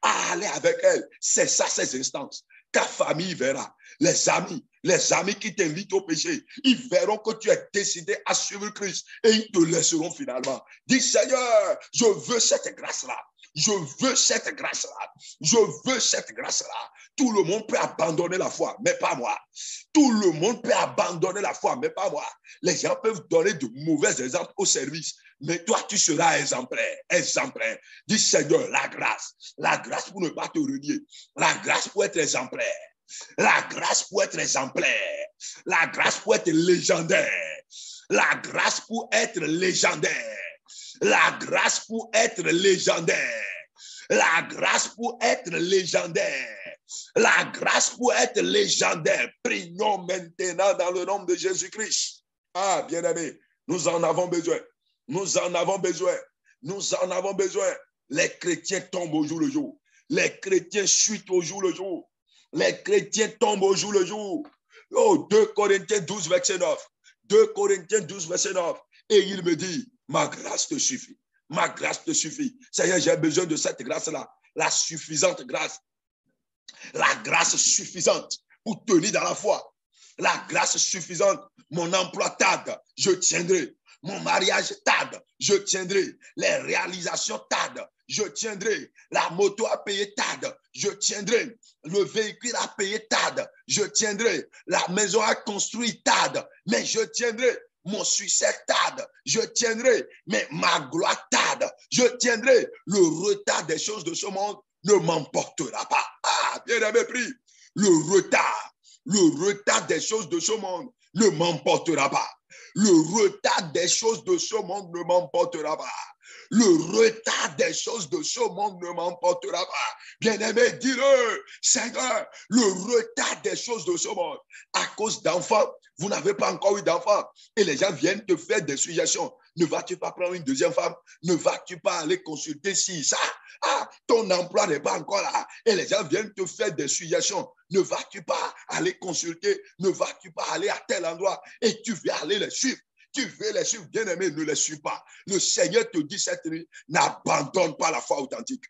à aller avec elle, c'est ça ses instances. Ta famille verra. Les amis qui t'invitent au péché, ils verront que tu es décidé à suivre Christ et ils te laisseront finalement. Dis Seigneur, je veux cette grâce-là. Je veux cette grâce-là. Je veux cette grâce-là. Tout le monde peut abandonner la foi, mais pas moi. Tout le monde peut abandonner la foi, mais pas moi. Les gens peuvent donner de mauvais exemples au service, mais toi, tu seras exemplaire. Exemplaire. Dis Seigneur, la grâce pour ne pas te renier, la grâce pour être exemplaire, la grâce pour être exemplaire, la grâce pour être légendaire, la grâce pour être légendaire. La grâce pour être légendaire. La grâce pour être légendaire. La grâce pour être légendaire. Prions maintenant dans le nom de Jésus-Christ. Ah, bien-aimés, nous en avons besoin. Nous en avons besoin. Nous en avons besoin. Les chrétiens tombent au jour le jour. Les chrétiens chutent au jour le jour. Les chrétiens tombent au jour le jour. Oh, 2 Corinthiens 12, verset 9. 2 Corinthiens 12, verset 9. Et il me dit, ma grâce te suffit. Ma grâce te suffit. Seigneur, j'ai besoin de cette grâce-là. La suffisante grâce. La grâce suffisante pour tenir dans la foi. La grâce suffisante. Mon emploi tarde, je tiendrai. Mon mariage tarde, je tiendrai. Les réalisations tardent, je tiendrai. La moto à payer tarde, je tiendrai. Le véhicule à payer tarde, je tiendrai. La maison à construire tarde, mais je tiendrai. Mon succès tarde, je tiendrai. Mais ma gloire tarde, je tiendrai. Le retard des choses de ce monde ne m'emportera pas. Ah, bien aimé, prie. Le retard des choses de ce monde ne m'emportera pas. Le retard des choses de ce monde ne m'emportera pas. Le retard des choses de ce monde ne m'emportera pas. Bien-aimé, dis-le, Seigneur, le retard des choses de ce monde, à cause d'enfants, vous n'avez pas encore eu d'enfants, et les gens viennent te faire des suggestions. Ne vas-tu pas prendre une deuxième femme? Ne vas-tu pas aller consulter si ça? Ah, ton emploi n'est pas encore là, et les gens viennent te faire des suggestions. Ne vas-tu pas aller consulter? Ne vas-tu pas aller à tel endroit? Et tu veux aller les suivre. Tu veux les suivre, bien-aimé, ne les suis pas. Le Seigneur te dit cette nuit, n'abandonne pas la foi authentique.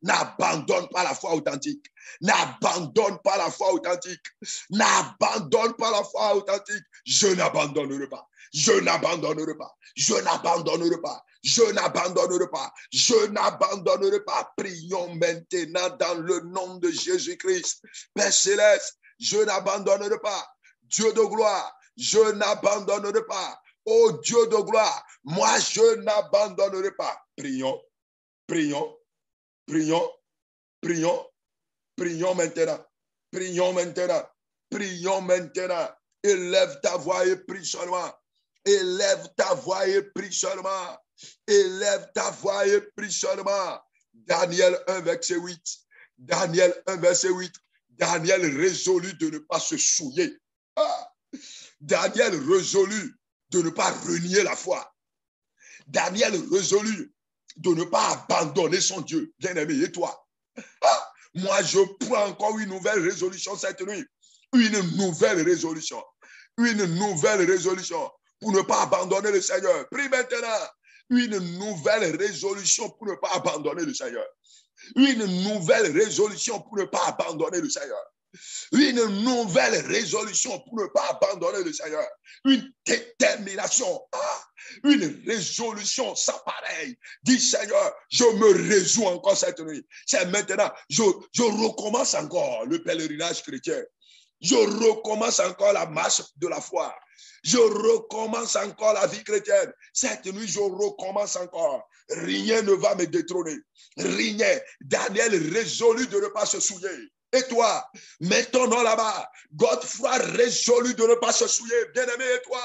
N'abandonne pas la foi authentique. N'abandonne pas la foi authentique. N'abandonne pas la foi authentique. Je n'abandonnerai pas. Je n'abandonnerai pas. Je n'abandonnerai pas. Je n'abandonnerai pas. Je n'abandonnerai pas. Prions maintenant dans le nom de Jésus-Christ. Père céleste, je n'abandonnerai pas. Dieu de gloire, je n'abandonnerai pas. Oh Dieu de gloire, moi je n'abandonnerai pas. Prions, prions, prions, prions, prions maintenant. Prions maintenant. Prions maintenant. Élève ta voix et prie seulement. Élève ta voix et prie seulement. Élève ta voix et prie seulement. Daniel 1, verset 8. Daniel 1, verset 8. Daniel résolu de ne pas se souiller. Ah. Daniel résolu de ne pas renier la foi. Daniel résolu de ne pas abandonner son Dieu. Bien-aimé, et toi? Ah, moi, je prends encore une nouvelle résolution cette nuit. Une nouvelle résolution. Une nouvelle résolution pour ne pas abandonner le Seigneur. Prie maintenant. Une nouvelle résolution pour ne pas abandonner le Seigneur. Une nouvelle résolution pour ne pas abandonner le Seigneur. Une nouvelle résolution pour ne pas abandonner le Seigneur. Une détermination. Une résolution sans pareil. Dis Seigneur, je me résous encore cette nuit. C'est maintenant. Je recommence encore le pèlerinage chrétien. Je recommence encore la marche de la foi. Je recommence encore la vie chrétienne. Cette nuit, je recommence encore. Rien ne va me détrôner. Rien. Daniel résolu de ne pas se souiller. Et toi, mets ton nom là-bas. Godefroy résolu de ne pas se souiller. Bien-aimé, et toi,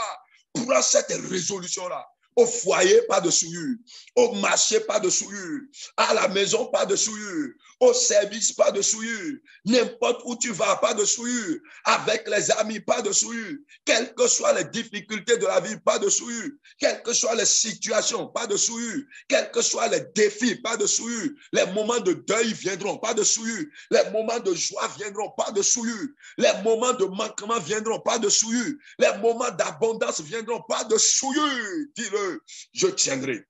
prends cette résolution-là. Au foyer, pas de souillure. Au marché, pas de souillure. À la maison, pas de souillure. Au service, pas de souillure. N'importe où tu vas, pas de souillure. Avec les amis, pas de souillure. Quelles que soient les difficultés de la vie, pas de souillure. Quelles que soient les situations, pas de souillure. Quels que soient les défis, pas de souillure. Les moments de deuil viendront, pas de souillure. Les moments de joie viendront, pas de souillure. Les moments de manquement viendront, pas de souillure. Les moments d'abondance viendront, pas de souillure. Dis-le. Je tiendrai,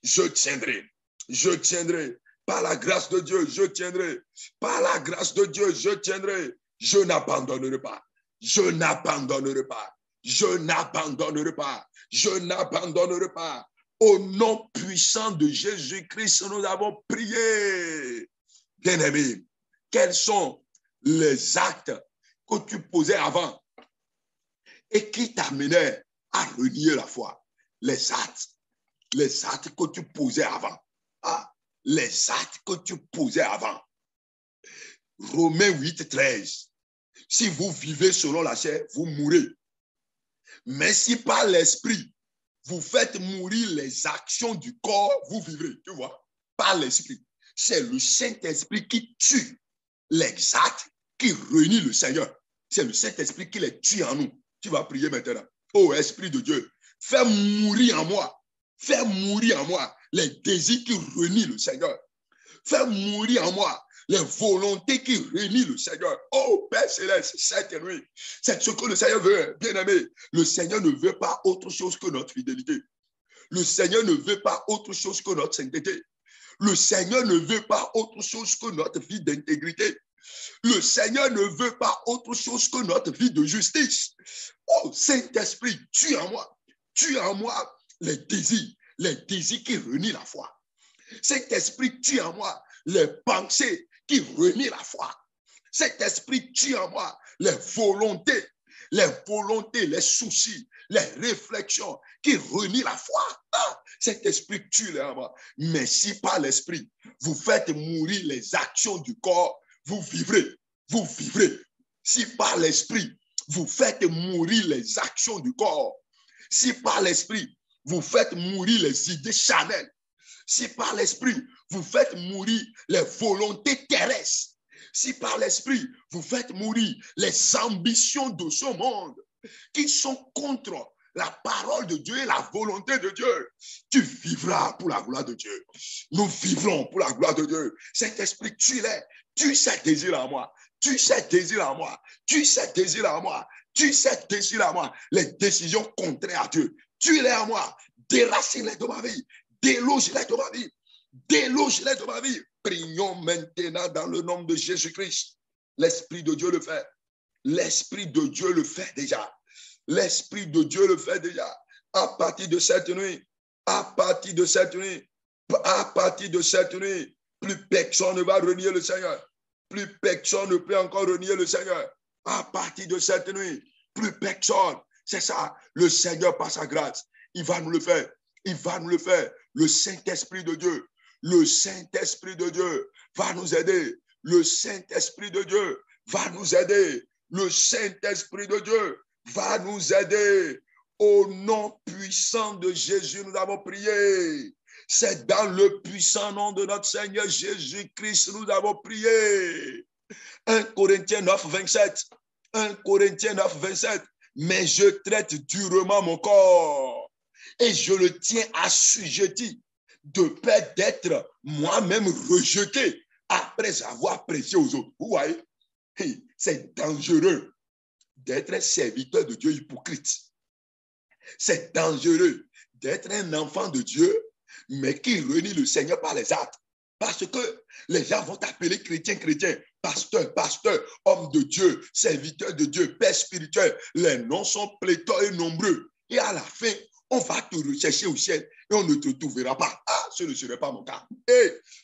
je tiendrai, je tiendrai. Par la grâce de Dieu, je tiendrai. Par la grâce de Dieu, je tiendrai. Je n'abandonnerai pas. Je n'abandonnerai pas. Je n'abandonnerai pas. Je n'abandonnerai pas. Au nom puissant de Jésus-Christ, nous avons prié. Bien-aimé, quels sont les actes que tu posais avant et qui t'amenaient à renier la foi? Les actes que tu posais avant. Ah, les actes que tu posais avant. Romains 8, 13. Si vous vivez selon la chair, vous mourrez. Mais si par l'esprit, vous faites mourir les actions du corps, vous vivrez. Tu vois, par l'esprit. C'est le Saint-Esprit qui tue les actes qui réunissent le Seigneur. C'est le Saint-Esprit qui les tue en nous. Tu vas prier maintenant. Ô Esprit de Dieu, fais mourir en moi les désirs qui réunissent le Seigneur. Fais mourir en moi les volontés qui réunissent le Seigneur. Oh Père Céleste, cette nuit, c'est ce que le Seigneur veut, bien-aimé. Le Seigneur ne veut pas autre chose que notre fidélité. Le Seigneur ne veut pas autre chose que notre sainteté. Le Seigneur ne veut pas autre chose que notre vie d'intégrité. Le Seigneur ne veut pas autre chose que notre vie de justice. Oh Saint-Esprit, tu es en moi les désirs qui renient la foi. Cet esprit tue en moi les pensées qui renient la foi. Cet esprit tue en moi les volontés, les soucis, les réflexions qui renient la foi. Ah, cet esprit tue en moi. Mais si par l'esprit, vous faites mourir les actions du corps, vous vivrez, vous vivrez. Si par l'esprit, vous faites mourir les actions du corps, si par l'esprit, vous faites mourir les idées charnelles, si par l'esprit, vous faites mourir les volontés terrestres, si par l'esprit, vous faites mourir les ambitions de ce monde qui sont contre la parole de Dieu et la volonté de Dieu, tu vivras pour la gloire de Dieu. Nous vivrons pour la gloire de Dieu. Cet esprit, tu sais désir en moi. Tu sais désir en moi. Tu sais désir en moi. Tu sais désir en moi. Les décisions contraires à Dieu. Tu-les en moi. Déracine-les de ma vie. Déloge-les de ma vie. Déloge-les de ma vie. Prions maintenant dans le nom de Jésus-Christ. L'Esprit de Dieu le fait. L'Esprit de Dieu le fait déjà. L'Esprit de Dieu le fait déjà. À partir de cette nuit, à partir de cette nuit, à partir de cette nuit, plus personne ne va renier le Seigneur. Plus personne ne peut encore renier le Seigneur. À partir de cette nuit, plus personne. C'est ça, le Seigneur par sa grâce. Il va nous le faire. Il va nous le faire. Le Saint-Esprit de Dieu. Le Saint-Esprit de Dieu va nous aider. Le Saint-Esprit de Dieu va nous aider. Le Saint-Esprit de Dieu va nous aider. Au nom puissant de Jésus, nous avons prié. C'est dans le puissant nom de notre Seigneur Jésus-Christ, nous avons prié. 1 Corinthiens 9, 27. 1 Corinthiens 9, 27. Mais je traite durement mon corps et je le tiens assujetti de peur d'être moi-même rejeté après avoir prêché aux autres. Vous voyez, c'est dangereux d'être serviteur de Dieu hypocrite. C'est dangereux d'être un enfant de Dieu, mais qui renie le Seigneur par les actes. Parce que les gens vont t'appeler chrétien, pasteur, homme de Dieu, serviteur de Dieu, père spirituel. Les noms sont pléthores et nombreux. Et à la fin, on va te rechercher au ciel et on ne te trouvera pas. Ah, ce ne serait pas mon cas.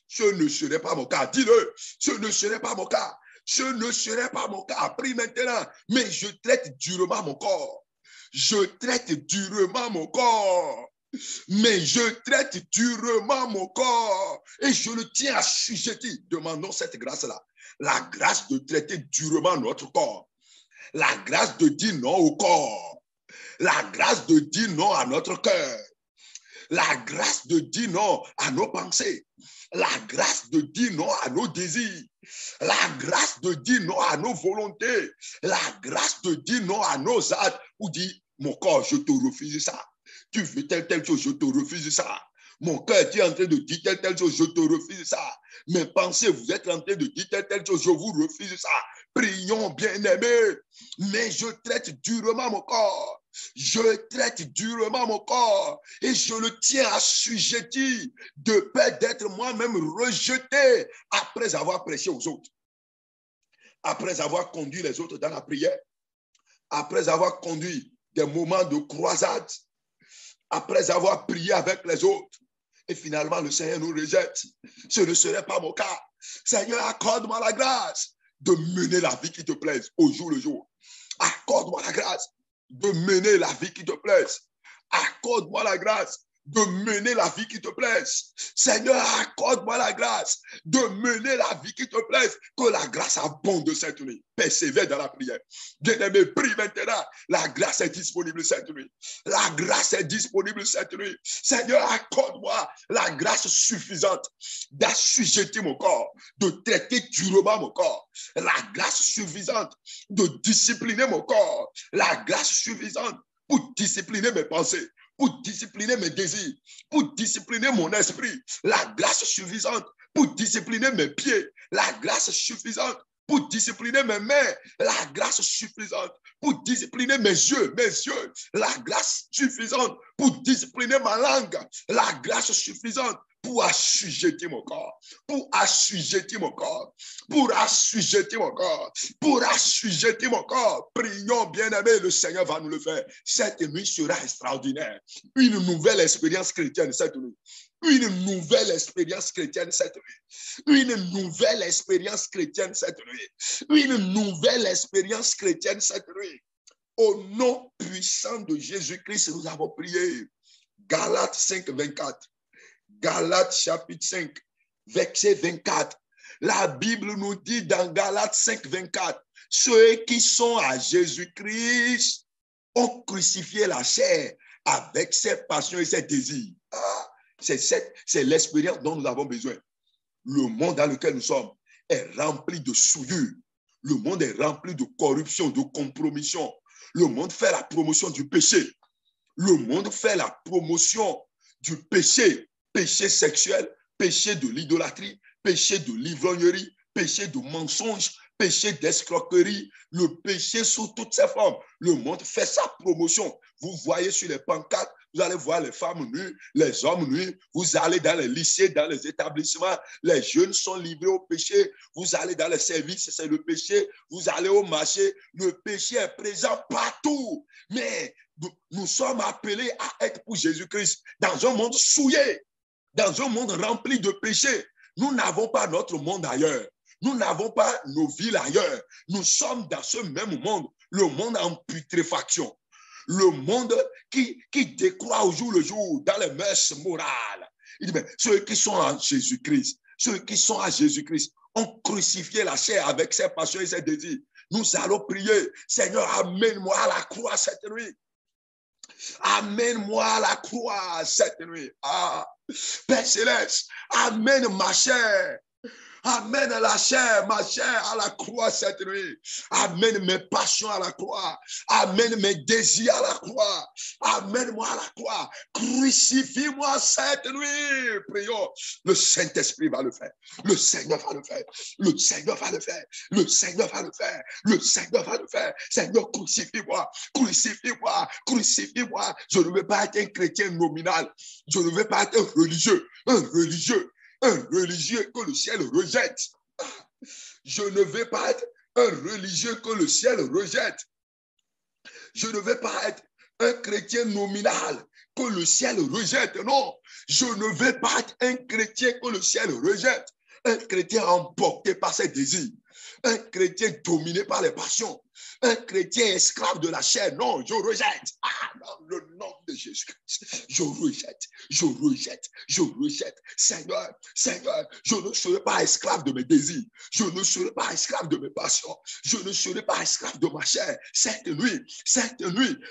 Ce ne serait pas mon cas. Dis-le, ce ne serait pas mon cas. Ce ne serait pas mon cas. Prie maintenant. Mais je traite durement mon corps. Je traite durement mon corps. Mais je traite durement mon corps et je le tiens assujetti. Demandons cette grâce-là. La grâce de traiter durement notre corps. La grâce de dire non au corps. La grâce de dire non à notre cœur. La grâce de dire non à nos pensées. La grâce de dire non à nos désirs. La grâce de dire non à nos volontés. La grâce de dire non à nos actes. Ou dire, mon corps, je te refuse ça. Tu veux telle chose, je te refuse ça. Mon cœur, tu es en train de dire telle chose, je te refuse ça. Mes pensées, vous êtes en train de dire telle chose, je vous refuse ça. Prions, bien-aimés. Mais je traite durement mon corps. Je traite durement mon corps et je le tiens assujetti de peur d'être moi-même rejeté après avoir prêché aux autres. Après avoir conduit les autres dans la prière. Après avoir conduit des moments de croisade. Après avoir prié avec les autres, et finalement le Seigneur nous rejette. Ce ne serait pas mon cas. Seigneur, accorde-moi la grâce de mener la vie qui te plaise au jour le jour. Accorde-moi la grâce de mener la vie qui te plaise. Accorde-moi la grâce de mener la vie qui te plaise. Seigneur, accorde-moi la grâce de mener la vie qui te plaise. Que la grâce abonde cette nuit. Persévère dans la prière. Bien-aimé, prie maintenant. La grâce est disponible cette nuit. La grâce est disponible cette nuit. Seigneur, accorde-moi la grâce suffisante d'assujettir mon corps, de traiter durement mon corps. La grâce suffisante de discipliner mon corps. La grâce suffisante pour discipliner mes pensées, pour discipliner mes désirs, pour discipliner mon esprit. La grâce suffisante pour discipliner mes pieds. La grâce suffisante pour discipliner mes mains, la grâce suffisante. Pour discipliner mes yeux, la grâce suffisante. Pour discipliner ma langue, la grâce suffisante. Pour assujettir mon corps, pour assujettir mon corps, pour assujettir mon corps, pour assujettir mon corps. Prions, bien-aimés, le Seigneur va nous le faire. Cette nuit sera extraordinaire. Une nouvelle expérience chrétienne cette nuit. Une nouvelle expérience chrétienne cette nuit. Une nouvelle expérience chrétienne cette nuit. Une nouvelle expérience chrétienne cette nuit. Au nom puissant de Jésus-Christ, nous avons prié. Galates 5, 24. Galates chapitre 5, verset 24. La Bible nous dit dans Galates 5, 24, ceux qui sont à Jésus-Christ ont crucifié la chair avec ses passions et ses désirs. Ah, c'est l'expérience dont nous avons besoin. Le monde dans lequel nous sommes est rempli de souillure. Le monde est rempli de corruption, de compromission. Le monde fait la promotion du péché. Le monde fait la promotion du péché. Péché sexuel, péché de l'idolâtrie, péché de l'ivrognerie, péché de mensonge, péché d'escroquerie, le péché sous toutes ses formes. Le monde fait sa promotion. Vous voyez sur les pancartes, vous allez voir les femmes nues, les hommes nus, vous allez dans les lycées, dans les établissements, les jeunes sont livrés au péché, vous allez dans les services, c'est le péché, vous allez au marché, le péché est présent partout. Mais nous sommes appelés à être pour Jésus-Christ dans un monde souillé. Dans un monde rempli de péchés, nous n'avons pas notre monde ailleurs. Nous n'avons pas nos villes ailleurs. Nous sommes dans ce même monde, le monde en putréfaction. Le monde qui décroît au jour le jour dans les mœurs morales. Il dit, mais ceux qui sont à Jésus-Christ, ont crucifié la chair avec ses passions et ses désirs. Nous allons prier, Seigneur, amène-moi à la croix cette nuit. Amène-moi à la croix cette nuit. Ah, Père Céleste, amène ma chair. Amène la chair, ma chair à la croix cette nuit. Amène mes passions à la croix. Amène mes désirs à la croix. Amène-moi à la croix. Crucifie-moi cette nuit. Prions. Le Saint-Esprit va le faire. Le Seigneur va le faire. Le Seigneur va le faire. Le Seigneur va le faire. Le Seigneur va le faire. Seigneur, crucifie-moi. Crucifie-moi. Crucifie-moi. Je ne veux pas être un chrétien nominal. Je ne veux pas être un religieux. Un religieux que le ciel rejette. Je ne vais pas être un religieux que le ciel rejette. Je ne vais pas être un chrétien nominal que le ciel rejette. Non, je ne vais pas être un chrétien que le ciel rejette. Un chrétien emporté par ses désirs. Un chrétien dominé par les passions. Un chrétien esclave de la chair. Non, je rejette. Ah, dans le nom de Jésus-Christ. Je rejette. Seigneur, je ne serai pas esclave de mes désirs. Je ne serai pas esclave de mes passions. Je ne serai pas esclave de ma chair. Cette nuit,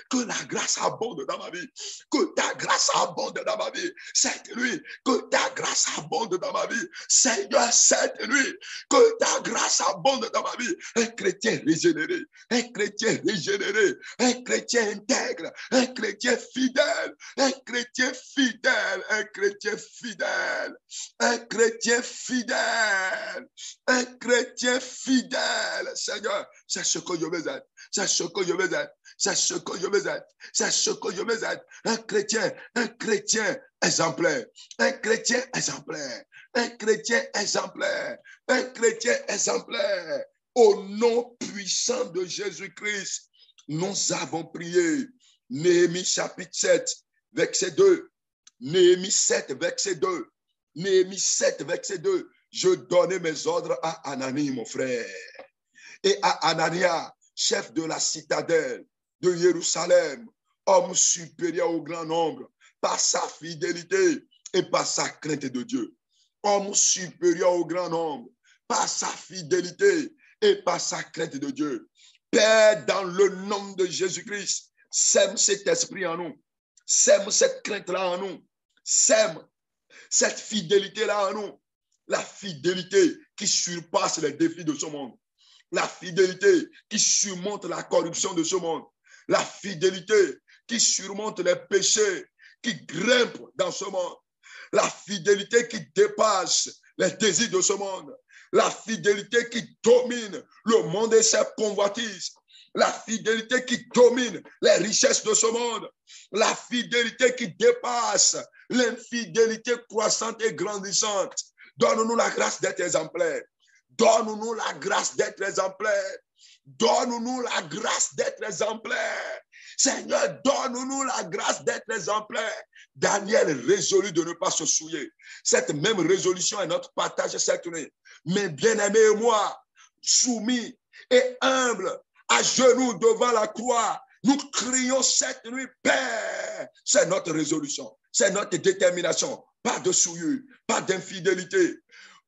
que la grâce abonde dans ma vie. Que ta grâce abonde dans ma vie. Cette nuit, que ta grâce abonde dans ma vie. Seigneur, cette nuit, que ta grâce abonde dans ma vie. Un chrétien régénéré, un chrétien intègre, un chrétien fidèle, un chrétien fidèle. Seigneur, c'est ce que je veux être. Un chrétien exemplaire. Au nom puissant de Jésus-Christ, nous avons prié. Néhémie chapitre 7, verset 2. Néhémie 7, verset 2. Je donnais mes ordres à Anani, mon frère, et à Anania, chef de la citadelle de Jérusalem, homme supérieur au grand nombre, par sa fidélité et par sa crainte de Dieu. Homme supérieur au grand nombre, par sa fidélité et par sa crainte de Dieu. Père, dans le nom de Jésus-Christ, sème cet esprit en nous, sème cette crainte-là en nous, sème cette fidélité-là en nous, la fidélité qui surpasse les défis de ce monde, la fidélité qui surmonte la corruption de ce monde, la fidélité qui surmonte les péchés qui grimpent dans ce monde, la fidélité qui dépasse les désirs de ce monde, La fidélité qui domine le monde et ses convoitises. La fidélité qui domine les richesses de ce monde. La fidélité qui dépasse l'infidélité croissante et grandissante. Donne-nous la grâce d'être exemplaires. Donne-nous la grâce d'être exemplaires. Donne-nous la grâce d'être exemplaires. Seigneur, donne-nous la grâce d'être exemplaires. Daniel résolut de ne pas se souiller. Cette même résolution est notre partage cette nuit. Mais bien-aimé et moi, soumis et humble, à genoux devant la croix, nous crions cette nuit, Père. C'est notre résolution, c'est notre détermination. Pas de souillure, pas d'infidélité,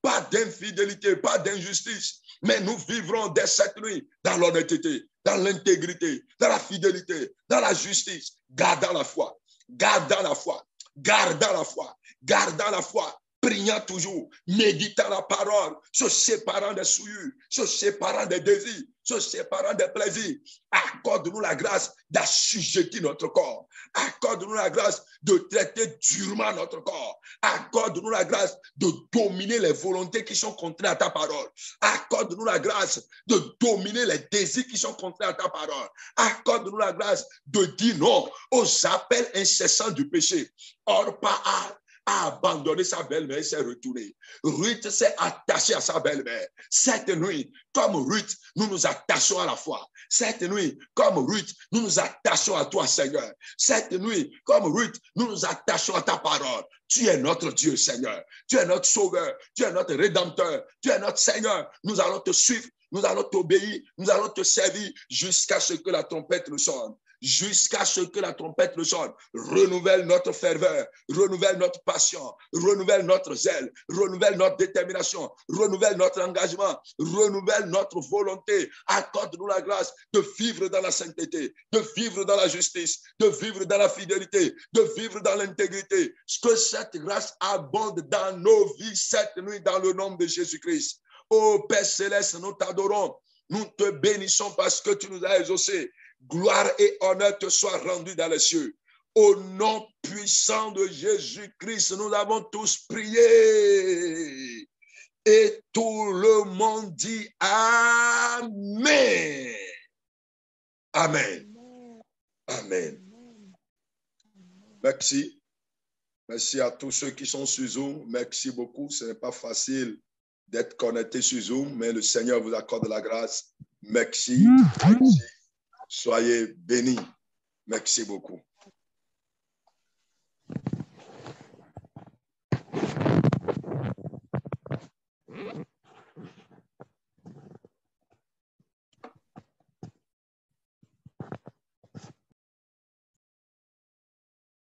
pas d'infidélité, pas d'injustice. Mais nous vivrons dès cette nuit dans l'honnêteté, dans l'intégrité, dans la fidélité, dans la justice, gardant la foi, gardant la foi, gardant la foi, gardant la foi, priant toujours, méditant la parole, se séparant des souillures, se séparant des désirs, se séparant des plaisirs. Accorde-nous la grâce d'assujettir notre corps. Accorde-nous la grâce de traiter durement notre corps. Accorde-nous la grâce de dominer les volontés qui sont contraires à ta parole. Accorde-nous la grâce de dominer les désirs qui sont contraires à ta parole. Accorde-nous la grâce de dire non aux appels incessants du péché. Orpa a abandonné sa belle-mère et s'est retournée. Ruth s'est attachée à sa belle-mère. Cette nuit, comme Ruth, nous nous attachons à la foi. Cette nuit, comme Ruth, nous nous attachons à toi, Seigneur. Cette nuit, comme Ruth, nous nous attachons à ta parole. Tu es notre Dieu, Seigneur. Tu es notre Sauveur. Tu es notre Rédempteur. Tu es notre Seigneur. Nous allons te suivre. Nous allons t'obéir. Nous allons te servir jusqu'à ce que la trompette nous sonne. Jusqu'à ce que la trompette le sonne. Renouvelle notre ferveur, renouvelle notre passion, renouvelle notre zèle, renouvelle notre détermination, renouvelle notre engagement, renouvelle notre volonté. Accorde-nous la grâce de vivre dans la sainteté, de vivre dans la justice, de vivre dans la fidélité, de vivre dans l'intégrité. Que cette grâce abonde dans nos vies cette nuit dans le nom de Jésus-Christ. Ô Père Céleste, nous t'adorons, nous te bénissons parce que tu nous as exaucés. Gloire et honneur te soient rendus dans les cieux. Au nom puissant de Jésus-Christ, nous avons tous prié. Et tout le monde dit Amen. Amen. Amen. Merci. Merci à tous ceux qui sont sur Zoom. Merci beaucoup. Ce n'est pas facile d'être connecté sur Zoom, mais le Seigneur vous accorde la grâce. Merci. Merci. Soyez bénis. Merci beaucoup.